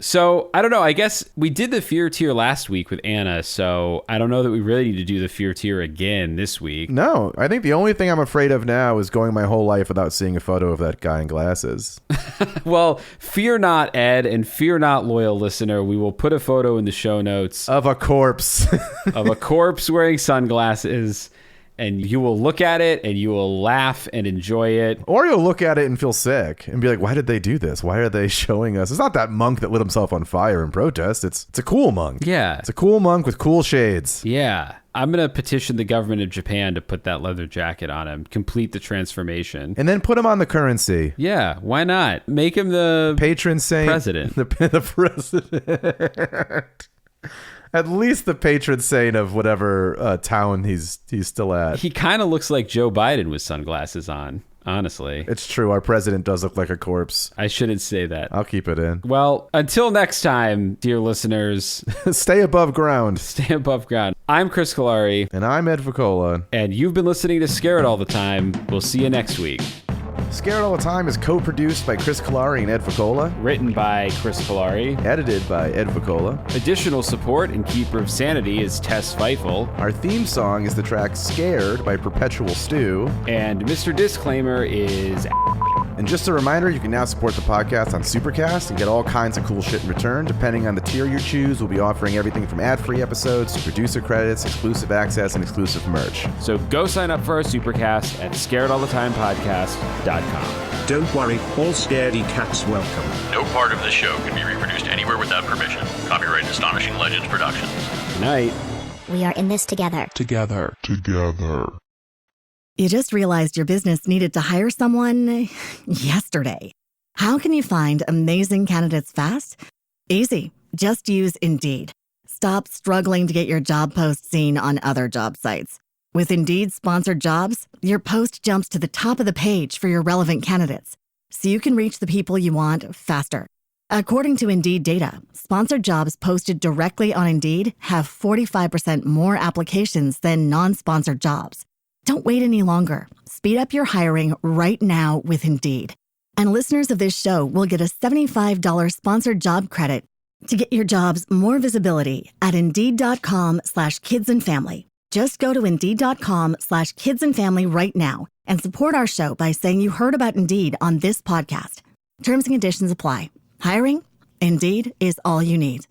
So, I don't know. I guess we did the fear tier last week with Anna, so I don't know that we really need to do the fear tier again this week. No, I think the only thing I'm afraid of now is going my whole life without seeing a photo of that guy in glasses. Well, fear not, Ed, and fear not, loyal listener. We will put a photo in the show notes. Of a corpse. Of a corpse wearing sunglasses. And you will look at it and you will laugh and enjoy it. Or you'll look at it and feel sick and be like, why did they do this? Why are they showing us? It's not that monk that lit himself on fire in protest. It's a cool monk. Yeah. It's a cool monk with cool shades. Yeah. I'm going to petition the government of Japan to put that leather jacket on him, complete the transformation. And then put him on the currency. Yeah, why not? Make him the patron saint. President. The president. At least the patron saint of whatever town he's still at. He kind of looks like Joe Biden with sunglasses on, honestly. It's true. Our president does look like a corpse. I shouldn't say that. I'll keep it in. Well, until next time, dear listeners. Stay above ground. Stay above ground. I'm Chris Cullari. And I'm Ed Voccola. And you've been listening to Scared All the Time. We'll see you next week. Scared All the Time is co-produced by Chris Cullari and Ed Voccola. Written by Chris Cullari. Edited by Ed Voccola. Additional support and keeper of sanity is Tess Feifel. Our theme song is the track Scared by Perpetual Stew. And Mr. Disclaimer is... And just a reminder, you can now support the podcast on Supercast and get all kinds of cool shit in return. Depending on the tier you choose, we'll be offering everything from ad-free episodes to producer credits, exclusive access, and exclusive merch. So go sign up for our Supercast at scaredallthetimepodcast.com. Don't worry, all scaredy cats welcome. No part of this show can be reproduced anywhere without permission. Copyright Astonishing Legends Productions. Good night. We are in this together. Together. You just realized your business needed to hire someone yesterday. How can you find amazing candidates fast? Easy. Just use Indeed. Stop struggling to get your job post seen on other job sites. With Indeed sponsored jobs, your post jumps to the top of the page for your relevant candidates, so you can reach the people you want faster. According to Indeed data, sponsored jobs posted directly on Indeed have 45% more applications than non-sponsored jobs. Don't wait any longer. Speed up your hiring right now with Indeed. And listeners of this show will get a $75 sponsored job credit to get your jobs more visibility at Indeed.com/kidsandfamily. Just go to Indeed.com/kidsandfamily right now and support our show by saying you heard about Indeed on this podcast. Terms and conditions apply. Hiring? Indeed is all you need.